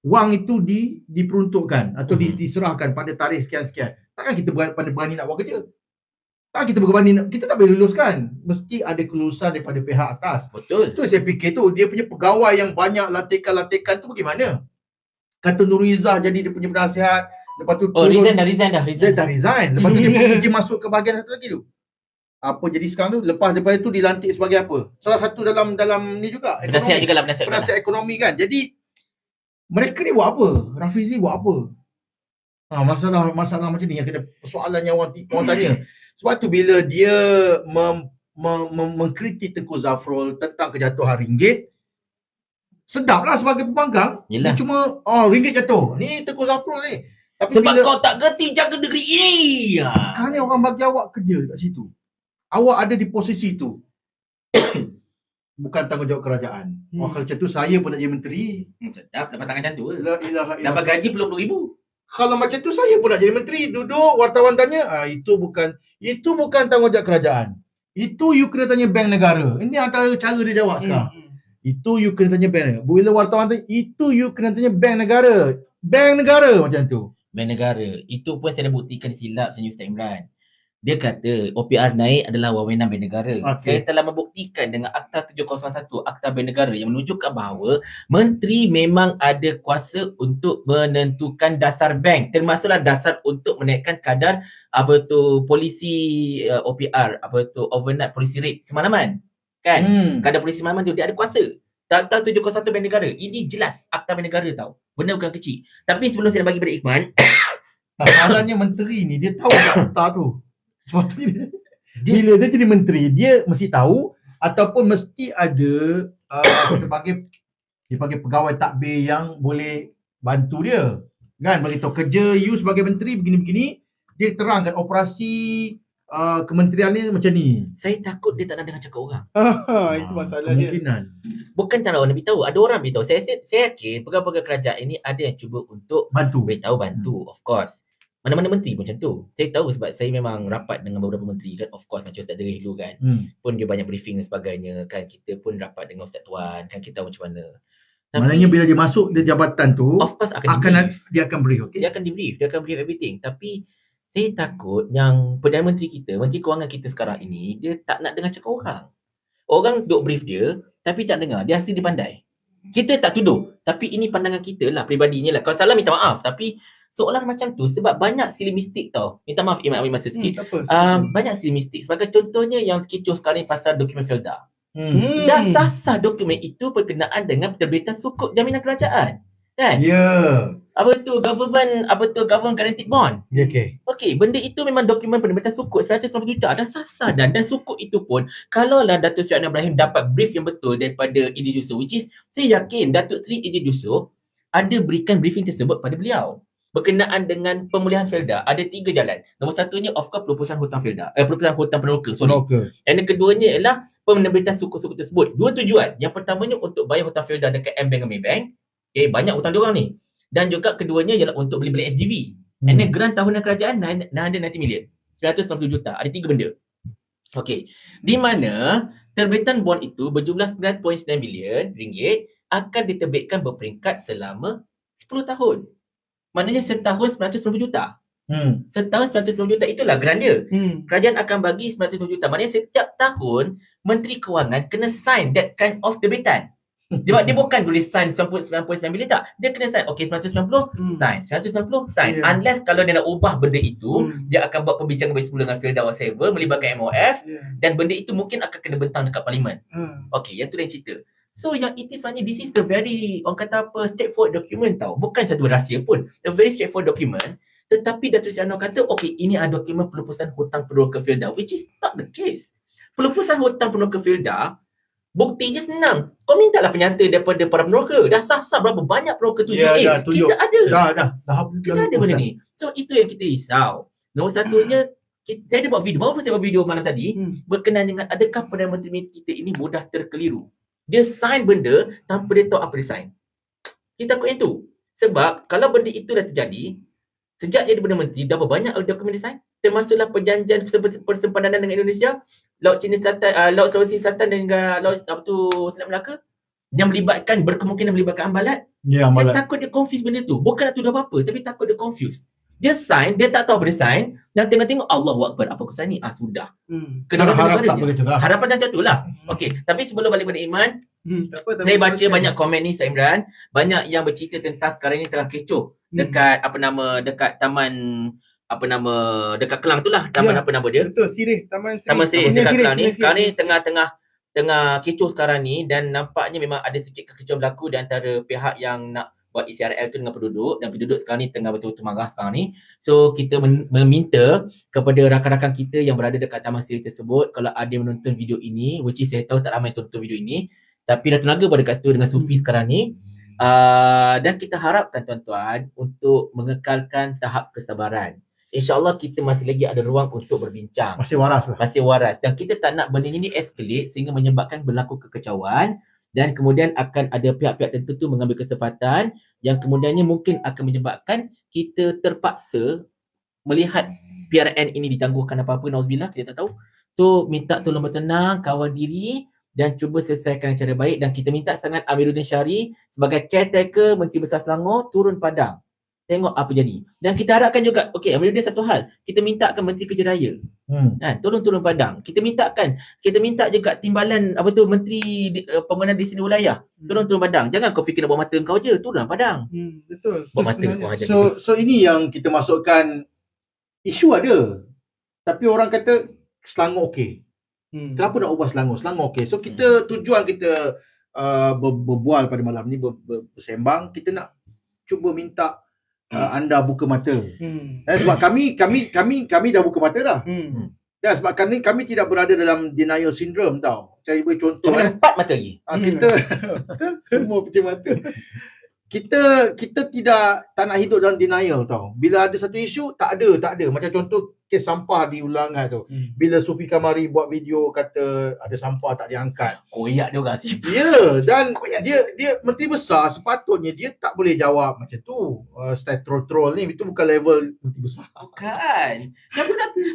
wang itu diperuntukkan atau diserahkan pada tarikh sekian-sekian. Takkan kita berani nak buat kerja? Tak, kita berani, kita tak boleh luluskan. Mesti ada kelulusan daripada pihak atas. Betul. Tu saya fikir tu, dia punya pegawai yang banyak latihan-latihan tu bagaimana? Kata Nurizah jadi dia punya penasihat, lepas tu resign dah. Dia dah resign. Lepas tu dia masuk ke bahagian satu lagi tu. Apa jadi sekarang tu, lepas daripada tu dilantik sebagai apa? Salah satu dalam ni juga, penasihat juga lah, penasihat ekonomi kan. Jadi mereka ni buat apa? Rafizi buat apa? Masalah macam ni yang kita, persoalan yang orang tanya. Sebab tu bila dia mengkritik Tengku Zafrul tentang kejatuhan ringgit, sedaplah sebagai pembangkang. Dia cuma ringgit jatuh. Ni Tengku Zafrul ni. Tapi sebab kau tak gerti jaga negeri ini. Sekarang ni orang bagi awak kerja kat situ. Awak ada di posisi tu. Bukan tanggungjawab kerajaan. Kalau macam tu saya pun nak jadi menteri. Sedap dapat tangan macam tu. Dapat gaji RM10,000. Kalau macam tu saya pun nak jadi menteri. Duduk wartawan tanya, itu bukan tanggungjawab kerajaan. Itu you kena tanya bank negara. Ini antara cara dia jawab sekarang. Itu you kena tanya bank negara. Bila wartawan tanya, itu you kena tanya bank negara. Bank negara macam tu. Bank negara. Itu pun saya dah buktikan silap sebenarnya Ustaz Imran. Dia kata OPR naik adalah wewenang Bank Negara. Saya telah membuktikan dengan Akta 701, Akta Bank Negara yang menunjukkan bahawa menteri memang ada kuasa untuk menentukan dasar bank, termasuklah dasar untuk menaikkan kadar polisi OPR, overnight policy rate semalaman. Kan? Kadar polisi semalaman tu dia ada kuasa. Akta 701 Bank Negara. Ini jelas Akta Bank Negara tau. Benda bukan kecil. Tapi sebelum saya nak bagi pada Ikhman, masalahnya menteri ni dia tahu akta tu. Sebab tu bila dia jadi menteri, dia mesti tahu ataupun mesti ada dia panggil pegawai takbir yang boleh bantu dia. Kan, bagi tahu kerja you sebagai menteri begini-begini, dia terangkan operasi kementerian ni macam ni. Saya takut dia tak nak dengar cakap orang. Itu masalah dia. Kemungkinan. Bukan tak nak orang beritahu, ada orang beritahu. Saya yakin pegawai-pegawai kerajaan ini ada yang cuba untuk beritahu, bantu, of course. Mana-mana menteri pun macam tu. Saya tahu sebab saya memang rapat dengan beberapa menteri kan. Of course macam Ustaz Derih dulu kan. Pun dia banyak briefing dan sebagainya kan. Kita pun rapat dengan Ustaz Tuan kan, kita macam mana. Maknanya bila dia masuk dia jabatan tu, of course dia akan brief. Dia akan debrief, dia akan brief everything. Tapi saya takut yang Perdana Menteri kita, Menteri Kewangan kita sekarang ini, dia tak nak dengar cakap orang. Orang duk brief dia, tapi tak dengar. Dia asli dia pandai. Kita tak tuduh. Tapi ini pandangan kita lah, peribadinya lah. Kalau salah minta maaf. Tapi seolah macam tu sebab banyak silly mistake tau. Minta maaf Iman Awi masa sikit. Banyak silly mistake. Sebagai contohnya yang kecoh sekarang ni pasal dokumen Felda. Dah sah dokumen itu berkenaan dengan penerbitan sukuk jaminan kerajaan. Kan? Apa tu government guaranteed bond. Okey, benda itu memang dokumen penerbitan sukuk 190 juta dah sah dan sukuk itu pun kalaulah Datuk Seri Anwar Ibrahim dapat brief yang betul daripada Eji Jusoh, which is saya yakin Datuk Seri Eji Jusoh ada berikan briefing tersebut pada beliau berkenaan dengan pemulihan Felda. Ada 3 jalan. Nombor satunya of course pelupusan hutang Felda, pelupusan hutang peneroka. Dan yang keduanya ialah penerbitan sukuk-sukuk tersebut. 2 tujuan. Yang pertamanya untuk bayar hutang Felda dekat M-Bank dan Maybank. Banyak hutang diorang ni. Dan juga keduanya ialah untuk beli FGV. And then grant tahunan kerajaan 990 million. 990 juta. Ada 3 benda. Okey. Di mana terbitan bond itu berjumlah 9.9 bilion ringgit akan diterbitkan berperingkat selama 10 tahun. Maknanya setahun 990 juta. Setahun 990 juta itulah grant dia. Kerajaan akan bagi 990 juta. Maknanya setiap tahun Menteri Kewangan kena sign that kind of terbitan. Sebab dia bukan boleh sign 99.9 bilion tak. Dia kena sign. Okey 990 sign. 990 sign. Unless kalau dia nak ubah benda itu, dia akan buat pembincangan bersebut dengan Felda whatever, melibatkan MOF dan benda itu mungkin akan kena bentang dekat parlimen. Okey, yang tu lain cerita. So yang it is sebenarnya this is the very orang kata apa straightforward document tau. Bukan satu rahsia pun. A very straightforward document. Tetapi Datuk Seri Anwar kata okey ini adalah dokumen pelupusan hutang peneroka Felda, which is not the case. Pelupusan hutang peneroka Felda bukti je senang. Kau mintalah penyata daripada para peneroka. Dah sah berapa banyak peneroka tuju. Kita ada. Kita ada benda ni. So itu yang kita risau. Nombor satunya saya ada buat video. Baru saya buat video malam tadi berkenaan dengan adakah Perdana Menteri kita ini mudah terkeliru. Dia sign benda tanpa dia tahu apa dia sign. Kita takut yang tu. Sebab kalau benda itu dah terjadi, sejak dia Perdana Menteri, dah banyak dokumen dia sign. Termasuklah perjanjian persempadan dengan Indonesia, Laut Cina Selatan, Laut Sulawesi Selatan dan juga Laut Selat Melaka yang berkemungkinan melibatkan Ambalat. Saya takut dia confuse benda tu. Bukan nak tuduh apa-apa, tapi takut dia confuse. Dia sign, dia tak tahu apa dia sign, dan tengok-tengok Allahu Akbar, apa aku sign ni? Sudah. Kena harap tak begitu lah. Harapan macam tu lah. Okey, tapi sebelum balik pada Iman, saya baca banyak komen ni Syed Imran, banyak yang bercerita tentang sekarang ni tengah kecoh dekat dekat taman dekat Kelang tu lah, taman apa nama dia? Betul, Sirih, Taman Sirih dekat Kelang ni. Sekarang ni tengah kecoh sekarang ni dan nampaknya memang ada sedikit kekecauan berlaku di antara pihak yang nak buat ECRL tu dengan penduduk, dan penduduk sekarang ni tengah betul-betul marah sekarang ni. So kita meminta kepada rakan-rakan kita yang berada dekat Taman Sirih tersebut, kalau ada yang menonton video ini, which is saya tahu tak ramai tonton video ini, tapi dah tenaga pada kat situ dengan Sufi sekarang ni. Dan kita harapkan tuan-tuan untuk mengekalkan tahap kesabaran. InsyaAllah kita masih lagi ada ruang untuk berbincang. Masih waras. Dan kita tak nak benda ini escalate sehingga menyebabkan berlaku kekecauan. Dan kemudian akan ada pihak-pihak tertentu mengambil kesempatan yang kemudiannya mungkin akan menyebabkan kita terpaksa melihat PRN ini ditangguhkan apa-apa. Nauzubillah, kita tak tahu. So minta tolong bertenang, kawal diri dan cuba selesaikan dengan cara baik. Dan kita minta sangat Amiruddin Syari sebagai caretaker Menteri Besar Selangor turun padang. Tengok apa jadi. Dan kita harapkan juga, okey, Amiruddin satu hal, kita mintakan Menteri Kerja Raya. Tolong turun padang. Kita minta juga timbalan Menteri Pembangunan Destinasi Wilayah. Turun padang. Jangan kau fikir nak buat mata kau je, turun padang. Betul. Buat mata kau aja. So ini yang kita masukkan, isu ada. Tapi orang kata Selangor okey. Kenapa nak ubah Selangor? Selangor okey. So tujuan kita berbual pada malam ni, bersembang, kita nak cuba minta anda buka mata. Sebab kami dah buka mata dah. Sebab kami tidak berada dalam denial syndrome tau. Saya beri contoh. Kami empat mata lagi. Kita semua pecah mata. Kita tak nak hidup dalam denial tau. Bila ada satu isu, tak ada. Macam contoh kes sampah di Ulangan tu. Bila Sufi Kamari buat video kata ada sampah tak diangkat. Koyak dia orang sih. Ya, dan dia Menteri Besar sepatutnya dia tak boleh jawab macam tu. Style troll ni itu bukan level Menteri Besar. Bukan.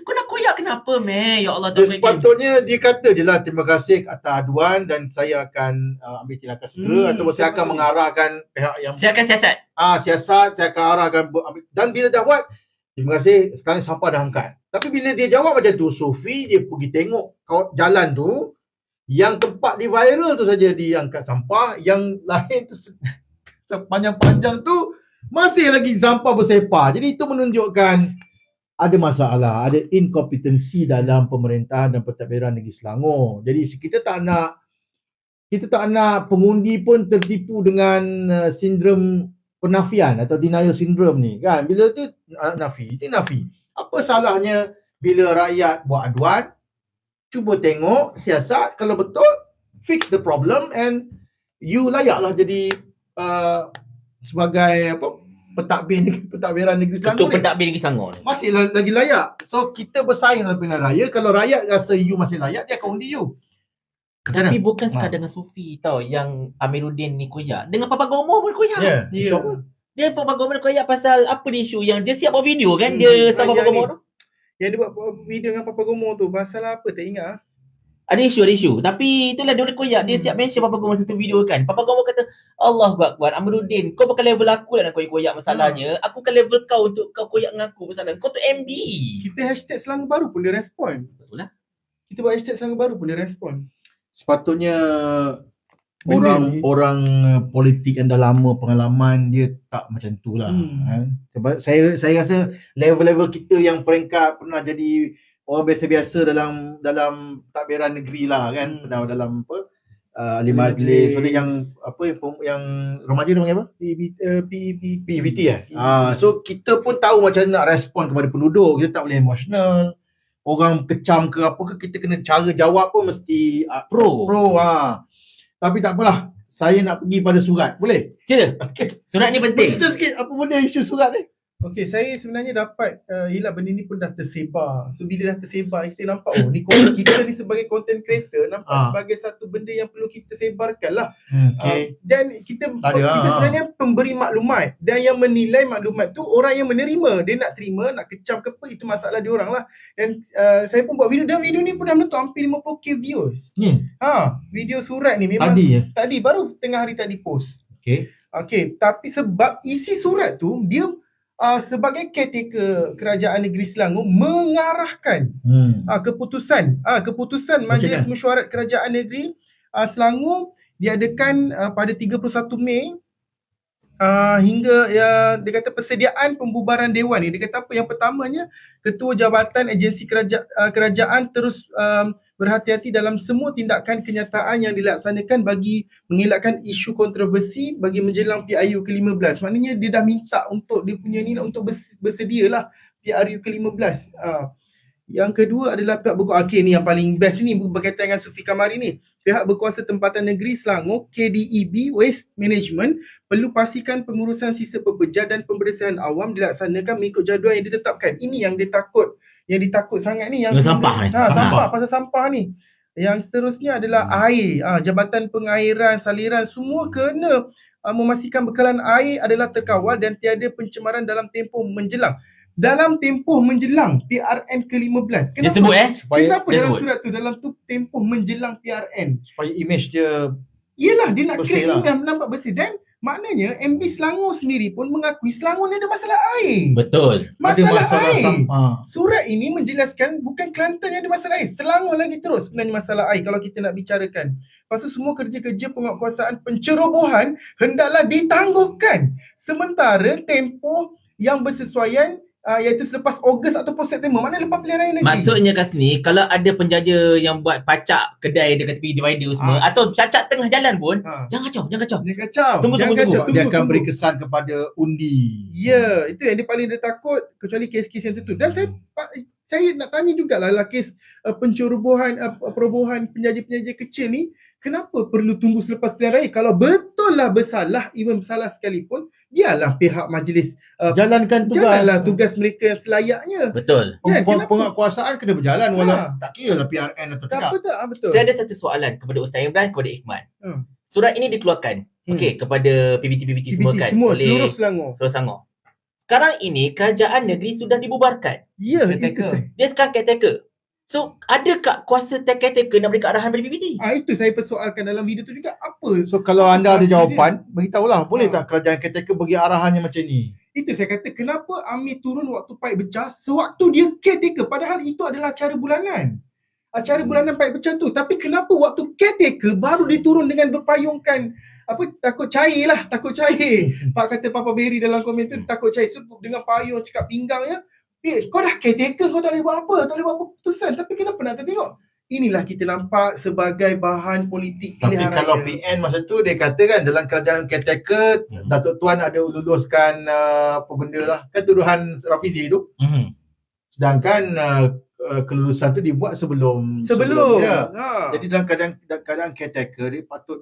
Kau nak koyak kenapa, meh? Ya Allah, sepatutnya dia kata je lah terima kasih atas aduan dan saya akan ambil tindakan segera atau saya akan mengarahkan pihak yang silakan siasat. Siasat saya akan arahkan dan bila dah buat terima kasih, sekarang sampah dah angkat. Tapi bila dia jawab macam tu, Sufi dia pergi tengok jalan tu, Yang tempat di viral tu saja diangkat sampah, yang lain tu sepanjang-panjang tu masih lagi sampah bersepah. Jadi itu menunjukkan ada masalah, ada inkompetensi dalam pemerintahan dan pentadbiran negeri Selangor. Jadi kita tak nak pengundi pun tertipu dengan sindrom penafian atau denial syndrome ni kan. Bila tu nafi. Apa salahnya bila rakyat buat aduan, cuba tengok siasat, kalau betul fix the problem and you layaklah jadi sebagai pentadbiran negeri Selangor. Ketua pentadbir negeri Selangor ni. Masih lagi layak. So kita bersaing dalam pilihan raya. Kalau rakyat rasa you masih layak, dia akan undi you. Tapi bukan sekadar dengan Sufi tau yang Amiruddin ni koyak. Dengan Papa Gomo pun koyak. Dia Papa Gomo koyak pasal apa ni isu yang dia siap buat video kan dia sama Papa Gomo tu. Yang dia buat video dengan Papa Gomo tu pasal apa tak ingat. Ada isu. Tapi itulah dia boleh koyak. Dia siap mention Papa Gomo satu video kan. Papa Gomo kata, Allahu Akbar, Amiruddin, kau bukan level aku lah nak koyak masalahnya. Aku bukan level kau untuk kau koyak dengan aku masalah. Kau tu MB. Kita hashtag Selangor Baru pun dia respon. Betul lah. Kita buat hashtag Selangor Baru pun dia respon. Sepatutnya orang politik yang dah lama pengalaman dia tak macam tu lah. Sebab saya rasa level-level kita yang peringkat pernah jadi orang biasa-biasa dalam tadbiran negeri lah kan, pernah dalam ahli majlis, yang remaja dia panggil apa? PEBT so kita pun tahu macam nak respon kepada penduduk, kita tak boleh emotional. Orang kecam ke apa ke, kita kena cara jawab pun mesti pro. Tapi tak apalah, saya nak pergi pada surat. Boleh? Sila. Surat ni penting. Beritahu sikit apa benda isu surat ni. Okey, saya sebenarnya dapat yelah benda ni pun dah tersebar. So bila dah tersebar, kita nampak ni kita ni sebagai content creator nampak sebagai satu benda yang perlu kita sebarkan lah. Dan kita sebenarnya pemberi maklumat, dan yang menilai maklumat tu orang yang menerima. Dia nak terima, nak kecam ke apa, itu masalah dia orang lah. Dan saya pun buat video, dan video ni pun dah menentu hampir 50k views. Video surat ni memang tadi baru tengah hari tadi post. Okey, tapi sebab isi surat tu dia sebagai caretaker kerajaan negeri Selangor mengarahkan keputusan Majlis Mesyuarat Kerajaan Negeri Selangor diadakan pada 31 Mei hingga dia kata persediaan pembubaran dewan ni. Dia kata apa, yang pertamanya ketua jabatan agensi kerajaan terus berhati-hati dalam semua tindakan kenyataan yang dilaksanakan bagi mengelakkan isu kontroversi bagi menjelang PRU ke-15. Maknanya dia dah minta untuk dia punya ni untuk bersedialah PRU ke-15. Yang kedua adalah pihak berkuasa. Ni yang paling best ni berkaitan dengan Sufi Kamari ni. Pihak berkuasa tempatan negeri Selangor, KDEB Waste Management, perlu pastikan pengurusan sistem pembejar dan pembersihan awam dilaksanakan mengikut jadual yang ditetapkan. Ini yang ditakut sangat ni, yang sampah ni. Sampah, pasal sampah ni. Yang seterusnya adalah air. Jabatan pengairan, saliran semua kena memastikan bekalan air adalah terkawal dan tiada pencemaran dalam tempoh menjelang. Dalam tempoh menjelang PRN ke-15. Kenapa dalam surat tu, dalam tu tempoh menjelang PRN? Supaya image dia dia nak create image nampak bersih. Dan maknanya MB Selangor sendiri pun mengakui Selangor ni ada masalah air. Betul. Masalah air. Surat ini menjelaskan bukan Kelantan yang ada masalah air, Selangor lagi terus sebenarnya masalah air kalau kita nak bicarakan. Lepas tu semua kerja-kerja penguatkuasaan pencerobohan hendaklah ditangguhkan sementara tempoh yang bersesuaian iaitu selepas Ogos ataupun September. Mana lepas pilihan raya negeri. Maksudnya kat sini, kalau ada penjaja yang buat pacak kedai dekat tepi divider semua, atau cacat tengah jalan pun, jangan kacau. Tunggu. Dia akan beri kesan kepada undi. Ya, itu yang dia paling dia takut, kecuali kes-kes yang tertentu. Dan saya nak tanya jugalah kes perobohan penjaja-penjaja kecil ni, kenapa perlu tunggu selepas pilihan raya? Kalau betul lah bersalah, even bersalah sekalipun, biarlah pihak majlis jalankan tugas mereka yang selayaknya. Betul. Penguatkuasaan kena berjalan walau tak kira lah PRN atau tidak. Betul. Saya ada satu soalan kepada Ustaz Imran, kepada Ikhman. Surat ini dikeluarkan kepada PBT semua kan, seluruh Selangor. Sekarang ini kerajaan negeri sudah dibubarkan. Ya, dia sekarang caretaker. So, adakah kuasa caretaker nak berikan arahan pada PBT? Itu saya persoalkan dalam video tu juga. Apa? So, kalau anda ada jawapan, beritahulah. Boleh tak kerajaan caretaker bagi arahannya macam ni? Itu saya kata, kenapa Amir turun waktu paip pecah sewaktu dia caretaker? Padahal itu adalah cara bulanan. acara bulanan paip pecah tu. Tapi kenapa waktu caretaker baru diturun dengan berpayungkan takut cair. Pak kata Papa Berry dalam komen tu takut cair. So dengan payung cakap pinggang ya. Kau dah caretaker, kau tak boleh buat apa. Tak boleh buat apa keputusan. Tapi kenapa nak tertengok? Inilah kita nampak sebagai bahan politik pilihan raya. Tapi kalau PN masa tu dia kata kan dalam kerajaan caretaker Datuk Tuan ada luluskan apa benda lah kan tuduhan Rafizi tu. Sedangkan kelulusan tu dibuat sebelumnya. Jadi dalam keadaan caretaker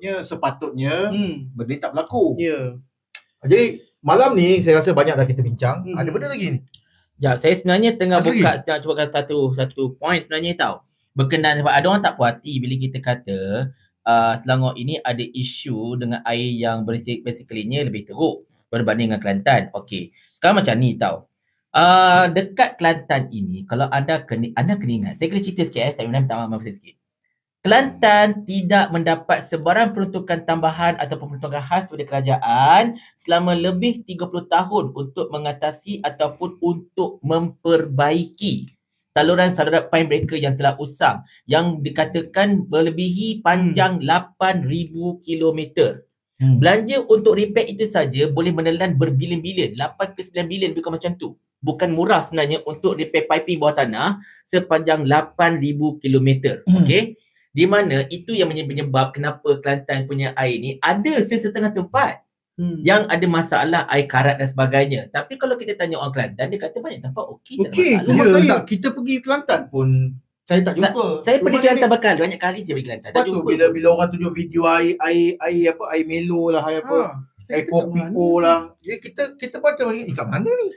dia sepatutnya benda ni tak berlaku. Jadi malam ni saya rasa banyak dah kita bincang. Ada benda lagi ni? Saya sebenarnya tengah buka nak cuba kata satu point sebenarnya tau. Berkenaan sebab ada orang tak puas hati bila kita kata Selangor ini ada isu dengan air yang basically-nya lebih teruk berbanding dengan Kelantan. Okey. Sekarang macam ni tau. Dekat Kelantan ini kalau anda kena ingat, saya kena cerita sikit tak minta maaf sikit. Kelantan tidak mendapat sebarang peruntukan tambahan ataupun peruntukan khas daripada kerajaan selama lebih 30 tahun untuk mengatasi ataupun untuk memperbaiki saluran-saluran pipe breaker yang telah usang yang dikatakan melebihi panjang 8,000 kilometer. Belanja untuk repair itu saja boleh menelan berbilion-bilion, 8 ke 9 bilion bukan macam tu. Bukan murah sebenarnya untuk repair piping bawah tanah sepanjang 8,000 kilometer. Okey. Di mana itu yang menyebab kenapa Kelantan punya air ni ada sesetengah tempat yang ada masalah air karat dan sebagainya. Tapi kalau kita tanya orang Kelantan, dia kata banyak tempat okey, tak ada masalah. Kita pergi Kelantan pun saya tak jumpa. Saya pergi Kelantan bakal banyak kali saya pergi Kelantan. Tak jumpa. Bila orang tunjuk video air Melo lah, air Kopiko lah. Jadi kita baca kat mana ni?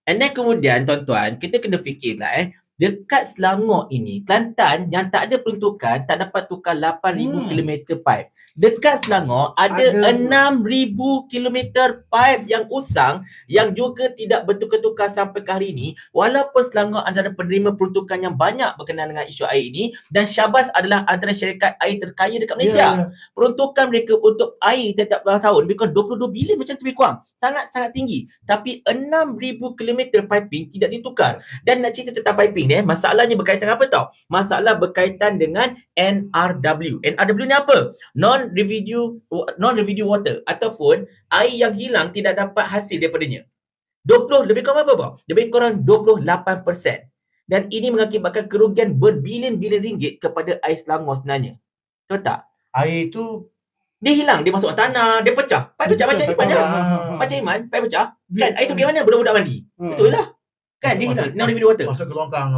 And then kemudian tuan-tuan, kita kena fikirlah dekat Selangor ini, Kelantan yang tak ada peruntukan tak dapat tukar 8,000 km pipe. Dekat Selangor ada 6,000 km pipe yang usang yang juga tidak bertukar-tukar sampai ke hari ini. Walaupun Selangor antara penerima peruntukan yang banyak berkenaan dengan isu air ini dan Syabas adalah antara syarikat air terkaya dekat Malaysia. Peruntukan mereka untuk air setiap tahun lebih kurang 22 bilion macam tu lebih kurang. Sangat-sangat tinggi. Tapi 6,000 km piping tidak ditukar. Dan nak cerita tentang piping ni, masalahnya berkaitan apa tau? Masalah berkaitan dengan NRW. NRW ni apa? Non-residue water ataupun air yang hilang tidak dapat hasil daripadanya. Lebih kurang apa? Lebih kurang 28%. Dan ini mengakibatkan kerugian berbilion-bilion ringgit kepada air Selangor sebenarnya. Betul tak? Air itu dia hilang, dia masuk tanah, dia pecah. Pipe pecah macam Iman lah. Macam Iman, pipe pecah. Kan air tu bagaimana budak-budak mandi? Betul lah. Kan dia hilang, non-residue water.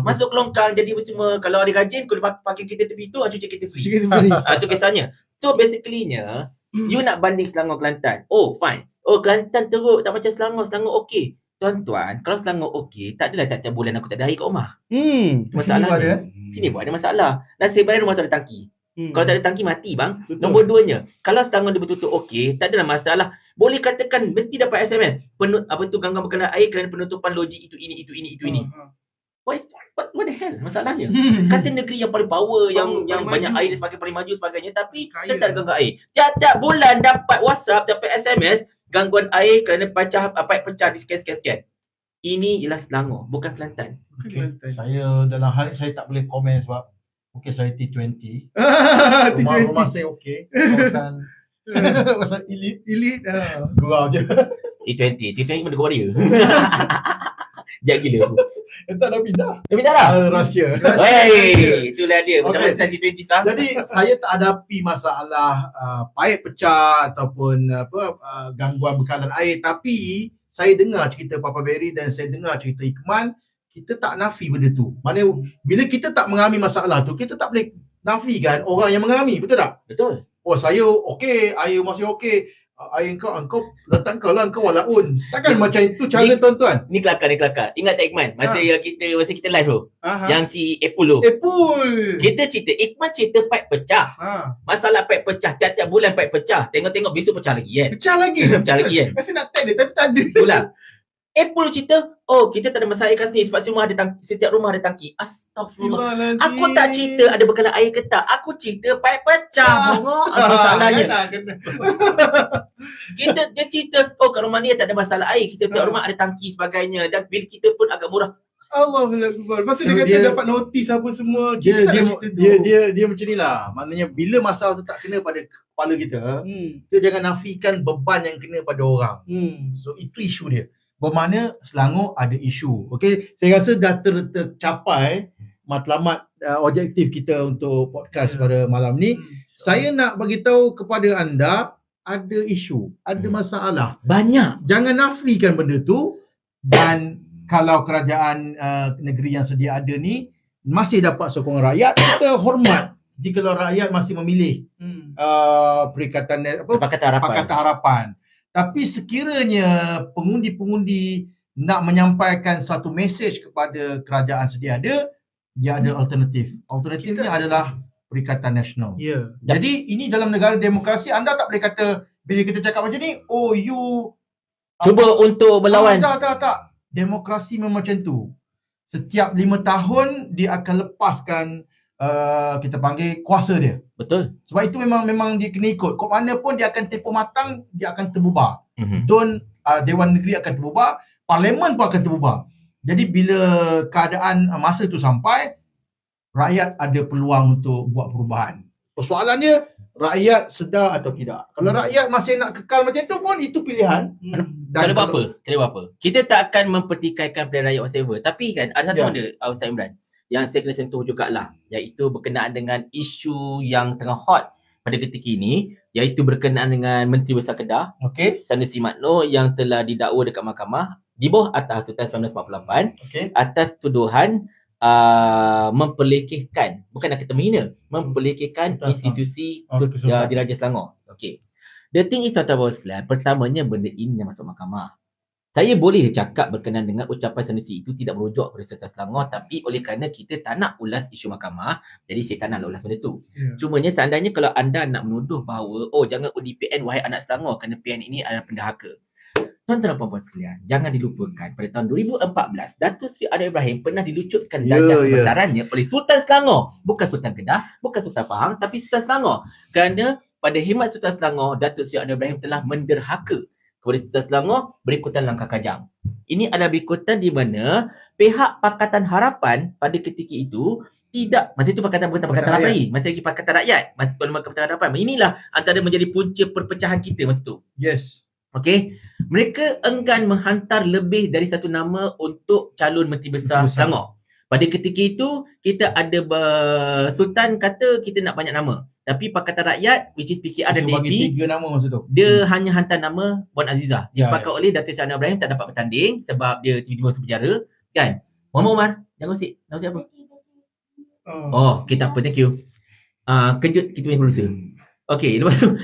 Masuk ke longkang jadi semua. Kalau ada rajin, kalau pakai kita tepi tu, cuci kita free. Itu kisahnya. So basically-nya, you nak banding Selangor Kelantan. Oh fine. Oh Kelantan teruk, tak macam Selangor. Selangor okey. Tuan-tuan, kalau Selangor okey, tak adalah tiap-tiap bulan aku tak ada air kat rumah. Masalahnya. Sini pun ada masalah. Nasib baik rumah tu ada tangki. Kalau tak ada tangki mati bang. Betul. Nombor 2-nya, kalau Selangor dia betul-betul okey, tak adalah masalah. Boleh katakan mesti dapat SMS. Gangguan berkenaan air kerana penutupan logik itu ini. What the hell masalahnya? Kata negeri yang paling power, yang banyak air dan sebagainya, paling maju sebagainya, tapi tetap gangguan air. Tiap-tiap bulan dapat WhatsApp, dapat SMS, gangguan air kerana pipe pecah di sekian. Ini ialah Selangor, bukan Kelantan. Saya dalam hal ini saya tak boleh komen sebab mungkin saya T20. Rumah saya okey. Kawasan elite gurau je. T20 mana gua dia. Jahat gila. Tak dah pindah. Dah pindah dah? Rahsia. Wey, itulah dia. Macam mana T20 sekarang. Jadi saya tak hadapi masalah pipe pecah ataupun gangguan bekalan air. Tapi saya dengar cerita Papa Berry dan saya dengar cerita Ikman. Kita tak nafi benda tu. Maknanya bila kita tak mengalami masalah tu, kita tak boleh nafikan orang yang mengalami. Betul tak? Betul. Oh saya okey, air masih okey. Air engkau letak kau lah, engkau walaun. Takkan macam itu cara tuan-tuan. Ni kelakar. Ingat tak Ikman? Masa kita live tu. Yang si Apple tu. Kita cerita, Ikman cerita pipe pecah. Masalah pipe pecah. Tiap-tiap bulan pipe pecah. Tengok-tengok besok pecah lagi kan. Pecah lagi kan. Mesti nak tag dia tapi tak ada. Itulah. Apple cerita, kita tak ada masalah air kat sini sebab setiap rumah ada tangki. Astagfirullah. Aku tak cerita ada bekalan air ke tak. Aku cerita pipe pecah. Masalahnya. Dia cerita, kat rumah ni tak ada masalah air. Setiap rumah ada tangki sebagainya. Dan bil kita pun agak murah. Allahuakbar. Lepas tu dia kata dapat notis apa semua. Dia macam ni lah. Maknanya bila masalah tu tak kena pada kepala kita, kita jangan nafikan beban yang kena pada orang. So itu isu dia. Bermakna Selangor ada isu. Okey, saya rasa dah tercapai matlamat objektif kita untuk podcast pada malam ni. Saya nak bagi tahu kepada anda ada isu, ada masalah. Banyak. Jangan nafikan benda tu, dan kalau kerajaan negeri yang sedia ada ni masih dapat sokongan rakyat, kita hormat jika rakyat masih memilih Pakatan Harapan. Tapi sekiranya pengundi-pengundi nak menyampaikan satu mesej kepada kerajaan sedia ada, dia ada alternatif. Alternatifnya adalah Perikatan Nasional. Jadi ini dalam negara demokrasi, anda tak boleh kata bila kita cakap macam ni, oh you cuba untuk melawan. Tak. Demokrasi memang macam tu. Setiap 5 tahun dia akan lepaskan kita panggil kuasa dia. Betul. Sebab itu memang dia kena ikut. Kok mana pun dia akan tempoh matang, dia akan terbubar. Dewan Negeri akan terbubar, Parlimen pun akan terbubar. Jadi bila keadaan masa itu sampai, rakyat ada peluang untuk buat perubahan. Persoalannya, rakyat sedar atau tidak. Kalau rakyat masih nak kekal macam tu pun, itu pilihan. Tak ada apa-apa. Kita tak akan mempertikaikan pilihan rakyat whatever. Tapi kan, ada satu benda, Ustaz Imran, yang saya kena sentuh jugalah, iaitu berkenaan dengan isu yang tengah hot pada ketika ini, iaitu berkenaan dengan Menteri Besar Kedah, Sanusi Makno, yang telah didakwa dekat mahkamah di bawah atas Sultan 1948 atas tuduhan memperlekehkan, bukan nak kita menghina, memperlekehkan institusi Diraja Selangor. The thing is, tuan-tuan sekalian, pertamanya benda ini yang masuk mahkamah. Saya boleh cakap berkenaan dengan ucapan Sanusi itu tidak merujuk pada Sultan Selangor, tapi oleh kerana kita tak nak ulas isu mahkamah, jadi saya tak nak ulas benda tu. Cumanya seandainya kalau anda nak menuduh bahawa, jangan undi PN wahai anak Selangor kerana PN ini adalah pendahaka. Tuan-tuan dan puan-puan sekalian, jangan dilupakan pada tahun 2014, Datuk Seri Anwar Ibrahim pernah dilucutkan darjah kebesarannya oleh Sultan Selangor. Bukan Sultan Kedah, bukan Sultan Pahang, tapi Sultan Selangor. Kerana pada khidmat Sultan Selangor, Datuk Seri Anwar Ibrahim telah menderhaka kepada Sultan Selangor berikutan langkah kajang. Ini adalah berikutan di mana pihak Pakatan Harapan pada ketika itu tidak, masa itu Pakatan Harapan lagi, masih lagi Pakatan Rakyat, masih Pakatan Harapan. Inilah antara menjadi punca perpecahan kita masa itu. Mereka enggan menghantar lebih dari satu nama untuk calon Menteri Besar Selangor. Pada ketika itu, kita ada Sultan kata kita nak banyak nama. Tapi Pakatan Rakyat, which is PKR dan DAP, 3 nama masa tu. Dia hanya hantar nama Puan Azizah. Disepakati oleh Datuk Seri Anwar Ibrahim tak dapat bertanding sebab dia tiba-tiba masuk penjara. Kan? Muhammad Umar, jangan gosip. Nama siapa? Kita apa? Thank you. Kejut kita punya producer. Lepas tu.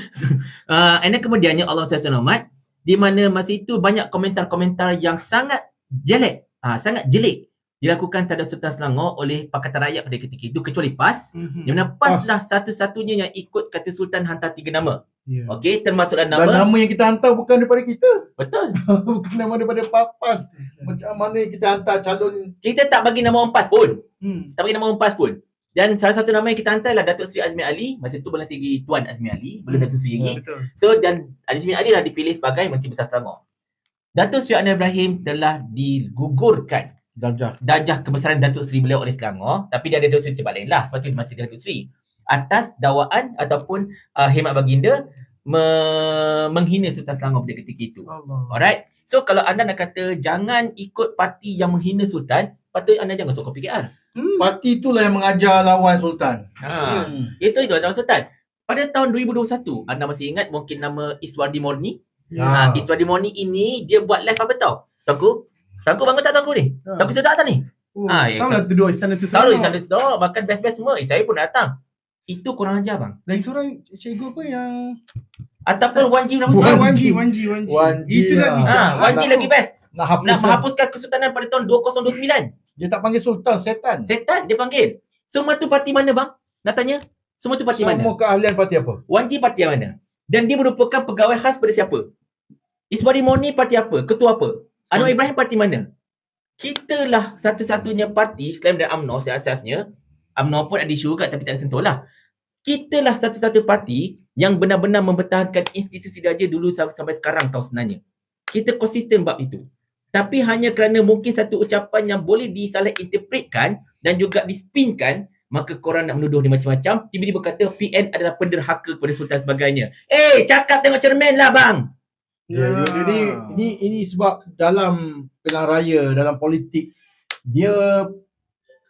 And then kemudiannya Allah SWT, di mana masa itu banyak komentar-komentar yang sangat jelek, sangat jelek dilakukan terhadap Sultan Selangor oleh Pakatan Rakyat pada ketika itu, kecuali PAS. Di mana PAS lah satu-satunya yang ikut kata Sultan hantar 3 nama. Termasuklah nama. Dan nama yang kita hantar bukan daripada kita. Betul. Bukan nama daripada PAS. Macam mana kita hantar calon. Kita tak bagi nama orang PAS pun. Tak bagi nama orang PAS pun. Dan salah satu nama yang kita hantar adalah Datuk Seri Azmi Ali. Masa itu belum lagi Tuan Azmi Ali, belum Datuk Seri lagi. So, dan Azmi Ali lah dipilih sebagai Menteri Besar Selangor. Datuk Seri Anwar Ibrahim telah digugurkan darjah kebesaran Datuk Seri beliau oleh Selangor, tapi dia ada Datuk Seri tempat lain lah, sebab tu masih Datuk Seri, atas dakwaan ataupun khidmat baginda menghina Sultan Selangor pada ketika itu. Alright. So kalau anda nak kata jangan ikut parti yang menghina Sultan, patut anda jangan sokong PKR. Parti itulah yang mengajar lawan Sultan. Itu lawan Sultan. Pada tahun 2021, anda masih ingat mungkin nama Iswardi Morni? Iswardi Morni ini dia buat live apa tau? Tangku bangun tak tangku ni? Tangku sedap tak ni? Tahu lah tu dua istana tu semua. Tahu istana tu makan best-best semua. Saya pun datang. Itu kurang ajar bang. Lagi seorang cikgu apa yang ataupun Wanji Wanji. Itu lagi. Wanji lagi best. Nak menghapuskan kesultanan pada tahun 2029. Dia tak panggil Sultan, setan. Setan dia panggil. Semua tu parti mana bang? Nak tanya? Semua tu parti mana? Semua keahlian parti apa? Wanji parti mana? Dan dia merupakan pegawai khas pada siapa? Iswari Morni parti apa? Ketua apa? Anwar Ibrahim parti mana? Kita lah satu-satunya parti selain dari UMNO asasnya. UMNO pun ada isu juga tapi tak sentuh lah. Kita lah satu-satu parti yang benar-benar mempertahankan institusi diraja dulu sampai sekarang tau sebenarnya. Kita konsisten bab itu. tapi hanya kerana mungkin satu ucapan yang boleh disalah interpretkan dan juga dispinkan, maka korang nak menuduh dia macam-macam, tiba-tiba kata PN adalah penderhaka kepada Sultan sebagainya. Cakap tengok cermin lah bang. Jadi ini sebab dalam pilihan raya, dalam politik, dia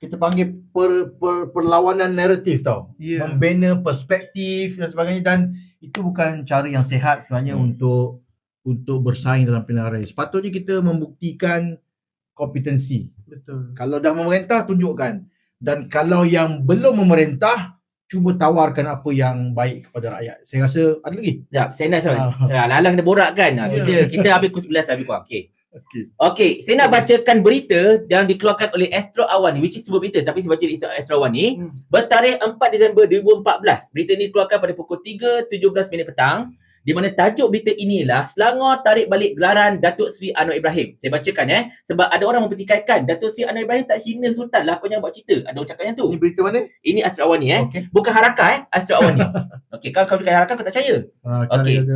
kita panggil perlawanan naratif tau. Membina perspektif dan sebagainya, dan itu bukan cara yang sihat sebenarnya untuk bersaing dalam pilihan raya. Sepatutnya kita membuktikan kompetensi. Betul. Kalau dah memerintah, tunjukkan. Dan kalau yang belum memerintah, cuba tawarkan apa yang baik kepada rakyat. Saya rasa ada lagi. Sekejap, saya nak lalang kita borak kan. Kita habis pukul 11 habis kurang. Okey, saya nak bacakan berita yang dikeluarkan oleh Astro Awan ni, which is sebuah berita tapi saya baca di Astro Awan ni, bertarikh 4 Disember 2014. Berita ni dikeluarkan pada pukul 3.17 petang. Di mana tajuk berita inilah Selangor tarik balik gelaran Datuk Seri Anwar Ibrahim. Saya bacakan sebab ada orang mempertikaikan Datuk Seri Anwar Ibrahim tak hina Sultan lah, kau jangan buat cerita. Ada ucapan yang tu. Ini berita mana? Ini Astro Awan ni Bukan Harakah Astro Awan ni. Okey, kalau kau Harakah kau tak percaya. Okey.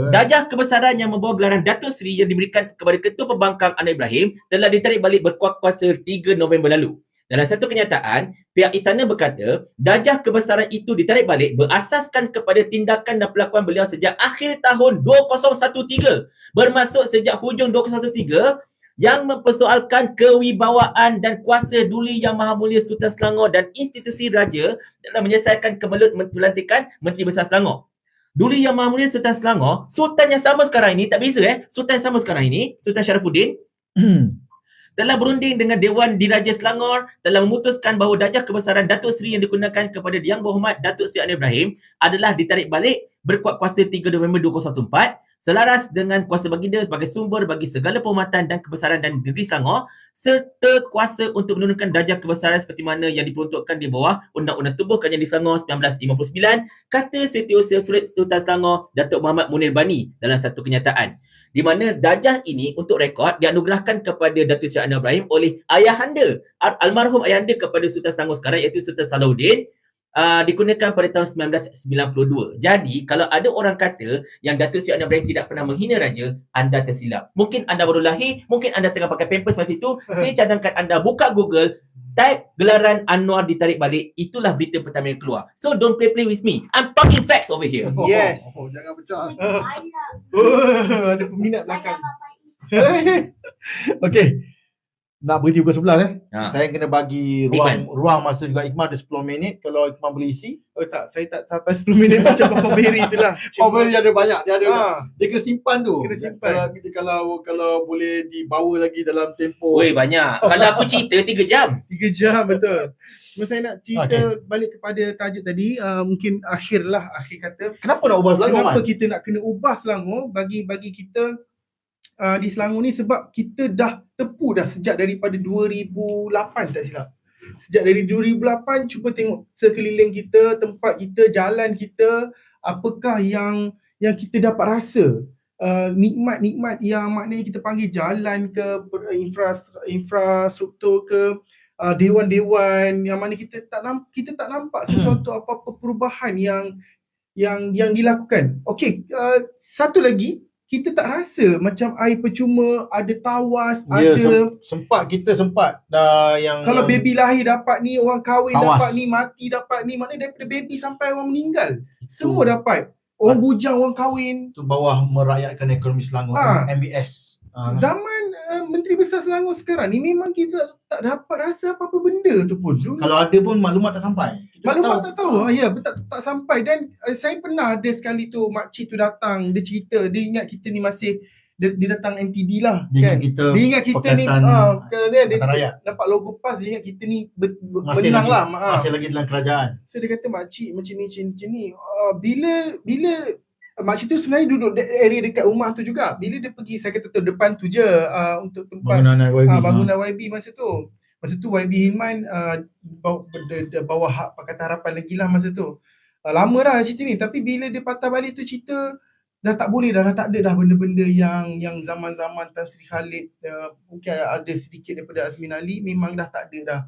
Darjah kebesaran yang membawa gelaran Datuk Seri yang diberikan kepada Ketua Pembangkang Anwar Ibrahim telah ditarik balik berkuasa 3 November lalu. Dalam satu kenyataan, pihak istana berkata, darjah kebesaran itu ditarik balik berasaskan kepada tindakan dan perlakuan beliau sejak akhir tahun 2013, bermaksud sejak hujung 2013, yang mempersoalkan kewibawaan dan kuasa Duli Yang Maha Mulia Sultan Selangor dan institusi raja dalam menyelesaikan kemelut pelantikan Menteri Besar Selangor. Duli Yang Maha Mulia Sultan Selangor, Sultan yang sama sekarang ini, tak beza Sultan yang sama sekarang ini, Sultan Syarafuddin, telah berunding dengan Dewan Diraja Selangor telah memutuskan bahawa darjah kebesaran Datuk Seri yang digunakan kepada Yang Berhormat Datuk Seri Anwar Ibrahim adalah ditarik balik berkuat kuasa 3 November 2014 selaras dengan kuasa baginda sebagai sumber bagi segala penghormatan dan kebesaran dan negeri Selangor serta kuasa untuk menurunkan darjah kebesaran seperti mana yang diperuntukkan di bawah Undang-Undang Tubuh Kerajaan di Selangor 1959, kata Setiausaha Sultan Selangor Datuk Muhammad Munir Bani dalam satu kenyataan. Di mana darjah ini untuk rekod dianugerahkan kepada Datuk Seri Anwar Ibrahim oleh ayahanda, almarhum ayahanda kepada Sultan Selangor sekarang iaitu Sultan Salahuddin, digunakan pada tahun 1992. Jadi kalau ada orang kata yang Datuk Seri Anwar Ibrahim tidak pernah menghina raja, anda tersilap. Mungkin anda baru lahir, mungkin anda tengah pakai pampers masa itu. Saya cadangkan anda buka Google, type gelaran Anwar ditarik balik, itulah berita pertama yang keluar. So don't play with me. I'm talking facts over here. Yes. Jangan pecah. Ada peminat belakang. Okey. Nak berhenti pukul 11 Saya kena bagi ruang masa juga. Ikmal ada 10 minit. Kalau Ikmal boleh isi. Oh tak, saya tak sampai 10 minit macam Papa Berry tu lah. Papa Berry ada banyak. Dia kena simpan tu. Kena simpan. Kalau boleh dibawa lagi dalam tempoh. Weh banyak. Kalau aku cerita 3 jam. 3 jam betul. Cuma saya nak cerita balik kepada tajuk tadi, mungkin akhir kata. Kenapa nak ubah Selangor? Kenapa kita nak kena ubah Selangor bagi kita di Selangor ni, sebab kita dah tepu dah sejak daripada 2008 tak silap. Sejak dari 2008 cuba tengok sekeliling kita, tempat kita, jalan kita, apakah yang kita dapat rasa. Nikmat-nikmat yang maknanya kita panggil jalan ke, infrastruktur ke, dewan-dewan yang mana kita tak nampak sesuatu apa-apa perubahan yang dilakukan. Okey, satu lagi, kita tak rasa macam air percuma, ada tawas, kita sempat dah yang kalau baby lahir dapat ni, orang kahwin tawas. Dapat ni, mati dapat ni, maknanya daripada baby sampai orang meninggal semua dapat. Orang bujang, orang kahwin. Tu bawah merakyatkan ekonomi Selangor, MBS. Zaman Menteri Besar Selangor sekarang ni memang kita tak dapat rasa apa-apa benda tu pun. Kalau ada pun maklumat tak sampai. Maklumat tak tahu. Ya, tak sampai. Dan saya pernah ada sekali tu makcik tu datang, dia cerita, dia ingat kita ni masih dia datang MTD lah. Dia ingat kita ni dia nampak logo PAS, dia ingat kita ni benang lah. Masih lagi dalam kerajaan. So dia kata makcik macam ni. Bila makcik tu sebenarnya duduk area dekat rumah tu juga. Bila dia pergi, saya kata tu depan tu je untuk tempat bangunan YB masa tu. Masa tu YB Hilman bawa hak Pakatan Harapan lagi lah masa tu. Lama dah cerita ni. Tapi bila dia patah balik tu cerita, dah tak boleh dah tak ada dah benda-benda yang zaman-zaman Tan Sri Khalid, mungkin ada sedikit daripada Azmin Ali, memang dah tak ada dah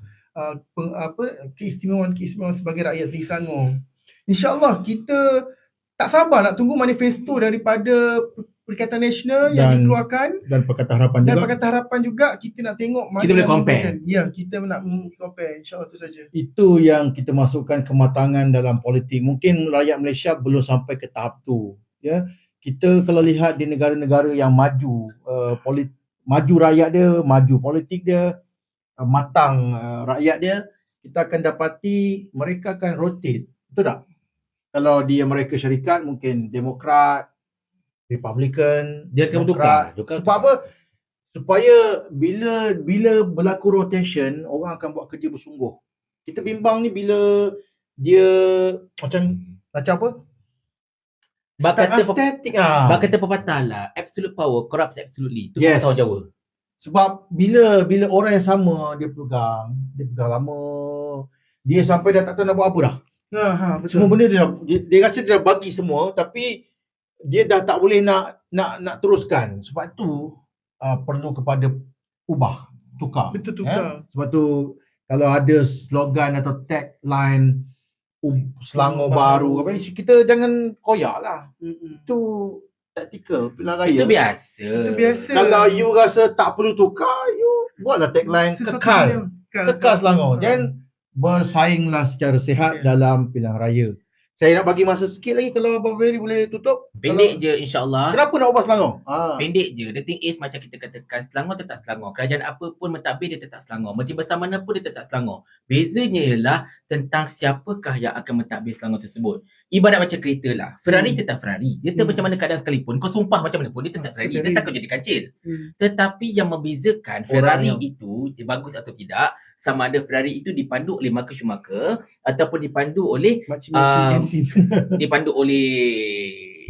keistimewaan sebagai rakyat Seri Selangor. InsyaAllah kita tak sabar nak tunggu manifesto daripada Perikatan Nasional yang dikeluarkan dan Pakatan Harapan dan juga. Pakatan Harapan juga, kita nak tengok mana kita boleh compare. Ya, kita nak compare, insyaAllah tu saja. Itu yang kita masukkan kematangan dalam politik. Mungkin rakyat Malaysia belum sampai ke tahap tu. Ya, kita kalau lihat di negara-negara yang maju, maju rakyat dia, maju politik dia, matang rakyat dia, kita akan dapati mereka akan rotate. Betul tak? Kalau di Amerika Syarikat mungkin Demokrat, Republican, dia akan bertukar. Sebab apa? Supaya bila berlaku rotation, orang akan buat kerja bersungguh. Kita bimbang ni bila dia macam apa? Bak kata pepatah lah, absolute power corrupts absolutely. Itu tahu Jawa. Sebab bila orang yang sama dia pegang lama, dia sampai dah tak tahu nak buat apa dah. Betul. Semua benda dia rasa dia dah bagi semua, tapi dia dah tak boleh nak teruskan. Sebab tu perlu kepada tukar. Betul, tukar. Sebab tu kalau ada slogan atau tagline Selangor baru, kita jangan koyak lah. Itu taktikal pilihan raya. Itu biasa. Kalau you rasa tak perlu tukar, you buatlah tagline kekal Selangor. Dan bersainglah secara sihat dalam pilihan raya. Saya nak bagi masa sikit lagi, kalau Abang Ferry boleh tutup. Pendek je insyaAllah. Kenapa nak ubah Selangor? Pendek je. The thing is macam kita katakan, Selangor tetap Selangor. Kerajaan apa pun mentadbir dia tetap Selangor. Menteri Besar mana pun dia tetap Selangor. Bezanya ialah tentang siapakah yang akan mentadbir Selangor tersebut. Ibarat macam kereta lah. Ferrari tetap Ferrari. Dia tetap macam mana keadaan sekalipun. Kau sumpah macam mana pun, dia tetap Ferrari. Dia takkan jadi kancil. Tetapi yang membezakan Ferrari itu bagus atau tidak, sama ada Ferrari itu dipandu oleh Michael Schumacher ataupun dipandu oleh dipandu oleh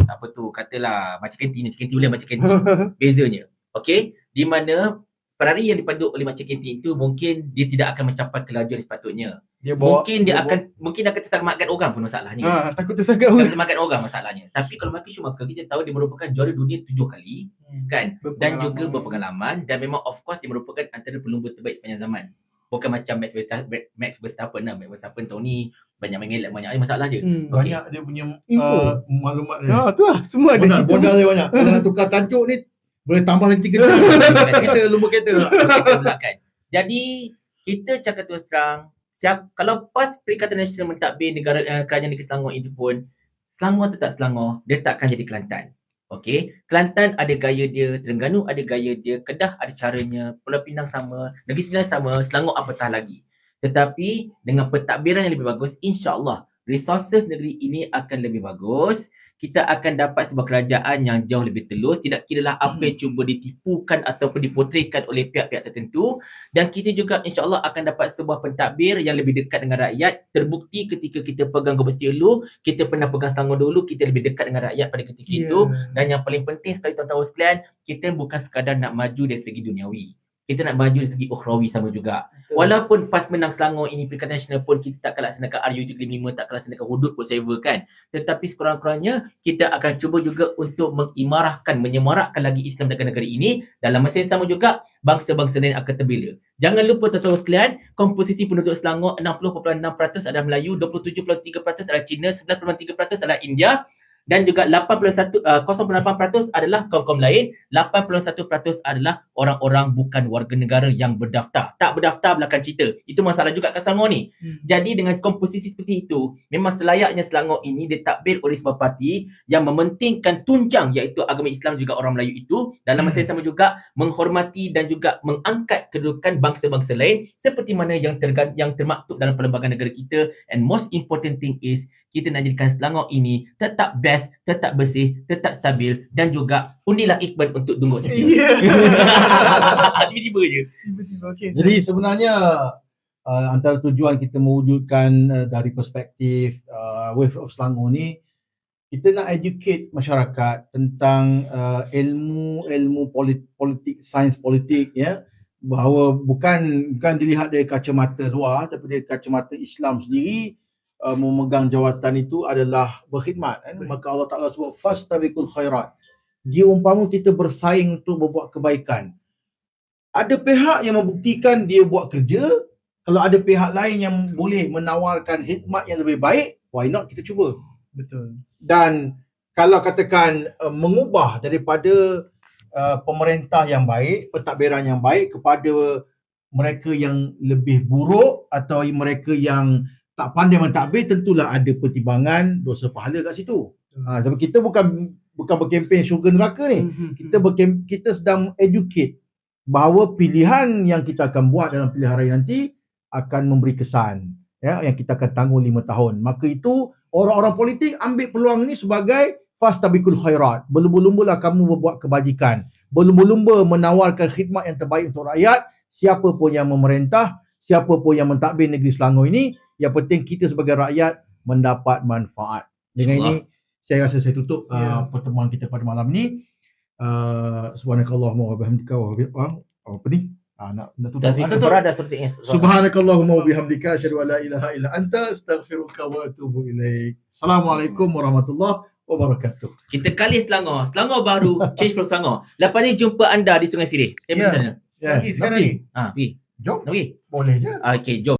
apa tu, katalah macam kantin boleh macam kantin. Bezanya. Okey, di mana Ferrari yang dipandu oleh macam kantin itu mungkin dia tidak akan mencapai kelajuan sepatutnya. Mungkin akan terselamatkan orang pun masalahnya. Takut terselamatkan orang masalahnya. Tapi kalau Michael Schumacher, kita tahu dia merupakan juara dunia 7 kali kan, dan juga berpengalaman, dan memang of course dia merupakan antara pelumba terbaik sepanjang zaman. Bukan macam Max Verstappen lah. Max Verstappen tahun ni banyak mengelak, banyak masalah je. Banyak dia punya maklumat dia. Tu lah, semua ada situ. Modal dia banyak. Kalau nak tukar tajuk ni, boleh tambah lagi 3 jam. Kita lumba kereta. Jadi, kita cakap terus terang, kalau PAS Perikatan Nasional mentadbir kerajaan negeri Selangor ini pun, Selangor tetap Selangor, dia takkan jadi Kelantan. Okey, Kelantan ada gaya dia, Terengganu ada gaya dia, Kedah ada caranya, Pulau Pinang sama, Negeri Sembilan sama, Selangor apatah lagi. Tetapi dengan pentadbiran yang lebih bagus, insya-Allah resources negeri ini akan lebih bagus. Kita akan dapat sebuah kerajaan yang jauh lebih telus, tidak kiralah apa yang cuba ditipukan ataupun dipotretkan oleh pihak-pihak tertentu, dan kita juga insya-Allah akan dapat sebuah pentadbir yang lebih dekat dengan rakyat. Terbukti ketika kita pegang Gubernur dulu, kita pernah pegang Selangor dulu, kita lebih dekat dengan rakyat pada ketika itu. Dan yang paling penting sekali tuan-tuan sekalian, kita bukan sekadar nak maju dari segi duniawi, kita nak maju dari segi ukhrawi sama juga. Walaupun PAS menang Selangor ini Perikatan Nasional pun, kita tak akan laksanakan RU355, tak akan laksanakan hudud whatever kan. Tetapi sekurang-kurangnya kita akan cuba juga untuk menyemarakkan lagi Islam dekat negara ini. Dalam masa yang sama juga, bangsa-bangsa lain akan terbela. Jangan lupa tuan-tuan sekalian, komposisi penduduk Selangor 60.6% adalah Melayu, 27.3% adalah Cina, 11.3% adalah India, dan juga 0.8% adalah kaum-kaum lain, 81% adalah orang-orang bukan warga negara yang berdaftar. Tak berdaftar belakang cerita. Itu masalah juga kat Selangor ni. Jadi dengan komposisi seperti itu, memang selayaknya Selangor ini ditadbir oleh sebuah parti yang mementingkan tunjang, iaitu agama Islam juga orang Melayu itu, dalam masa yang sama juga menghormati dan juga mengangkat kedudukan bangsa-bangsa lain seperti mana yang termaktub dalam perlembagaan negara kita. And most important thing is, kita nak jadikan Selangor ini tetap best, tetap bersih, tetap stabil, dan juga undilah Iqbal untuk dungut setia. Tiba-tiba je. Okay. Jadi sebenarnya antara tujuan kita mewujudkan dari perspektif Wave of Selangor ni, kita nak educate masyarakat tentang ilmu politik, sains politik, ya, bahawa bukan dilihat dari kacamata luar, tapi dari kacamata Islam sendiri. Memegang jawatan itu adalah berkhidmat, kan? Maka Allah Ta'ala sebut fastabiqul khairat. Dia umpama kita bersaing untuk berbuat kebaikan. Ada pihak yang membuktikan dia buat kerja. Kalau ada pihak lain yang boleh menawarkan hikmat yang lebih baik, why not kita cuba. Betul. Dan kalau katakan mengubah daripada pemerintah yang baik, pentadbiran yang baik kepada mereka yang lebih buruk atau mereka yang tak pandai mentadbir, tentulah ada pertimbangan dosa pahala kat situ. Sebab kita bukan berkempen syurga neraka ni. Kita sedang educate bahawa pilihan yang kita akan buat dalam pilihan raya nanti akan memberi kesan, ya, yang kita akan tanggung 5 tahun. Maka itu orang-orang politik ambil peluang ni sebagai fastabiqul khairat. Berlumba-lumbalah kamu membuat kebajikan. Berlumba-lumba menawarkan khidmat yang terbaik untuk rakyat. Siapa pun yang memerintah, siapa pun yang mentadbir negeri Selangor ini, yang penting kita sebagai rakyat mendapat manfaat. Dengan ini saya rasa saya tutup pertemuan kita pada malam ni. Subhanakallahumma wa bihamdika apa ni? Nak tutup. Subhanakallahumma wa bihamdika asyhadu an la ilaha illa anta astaghfiruka wa atubu ilaik. Assalamualaikum warahmatullahi wabarakatuh. Kita kali Selangor baru change for Selangor. Lepas ni jumpa anda di Sungai Sirih. Sekarang ni. Jom. Pergi. Boleh je. Okey, jom.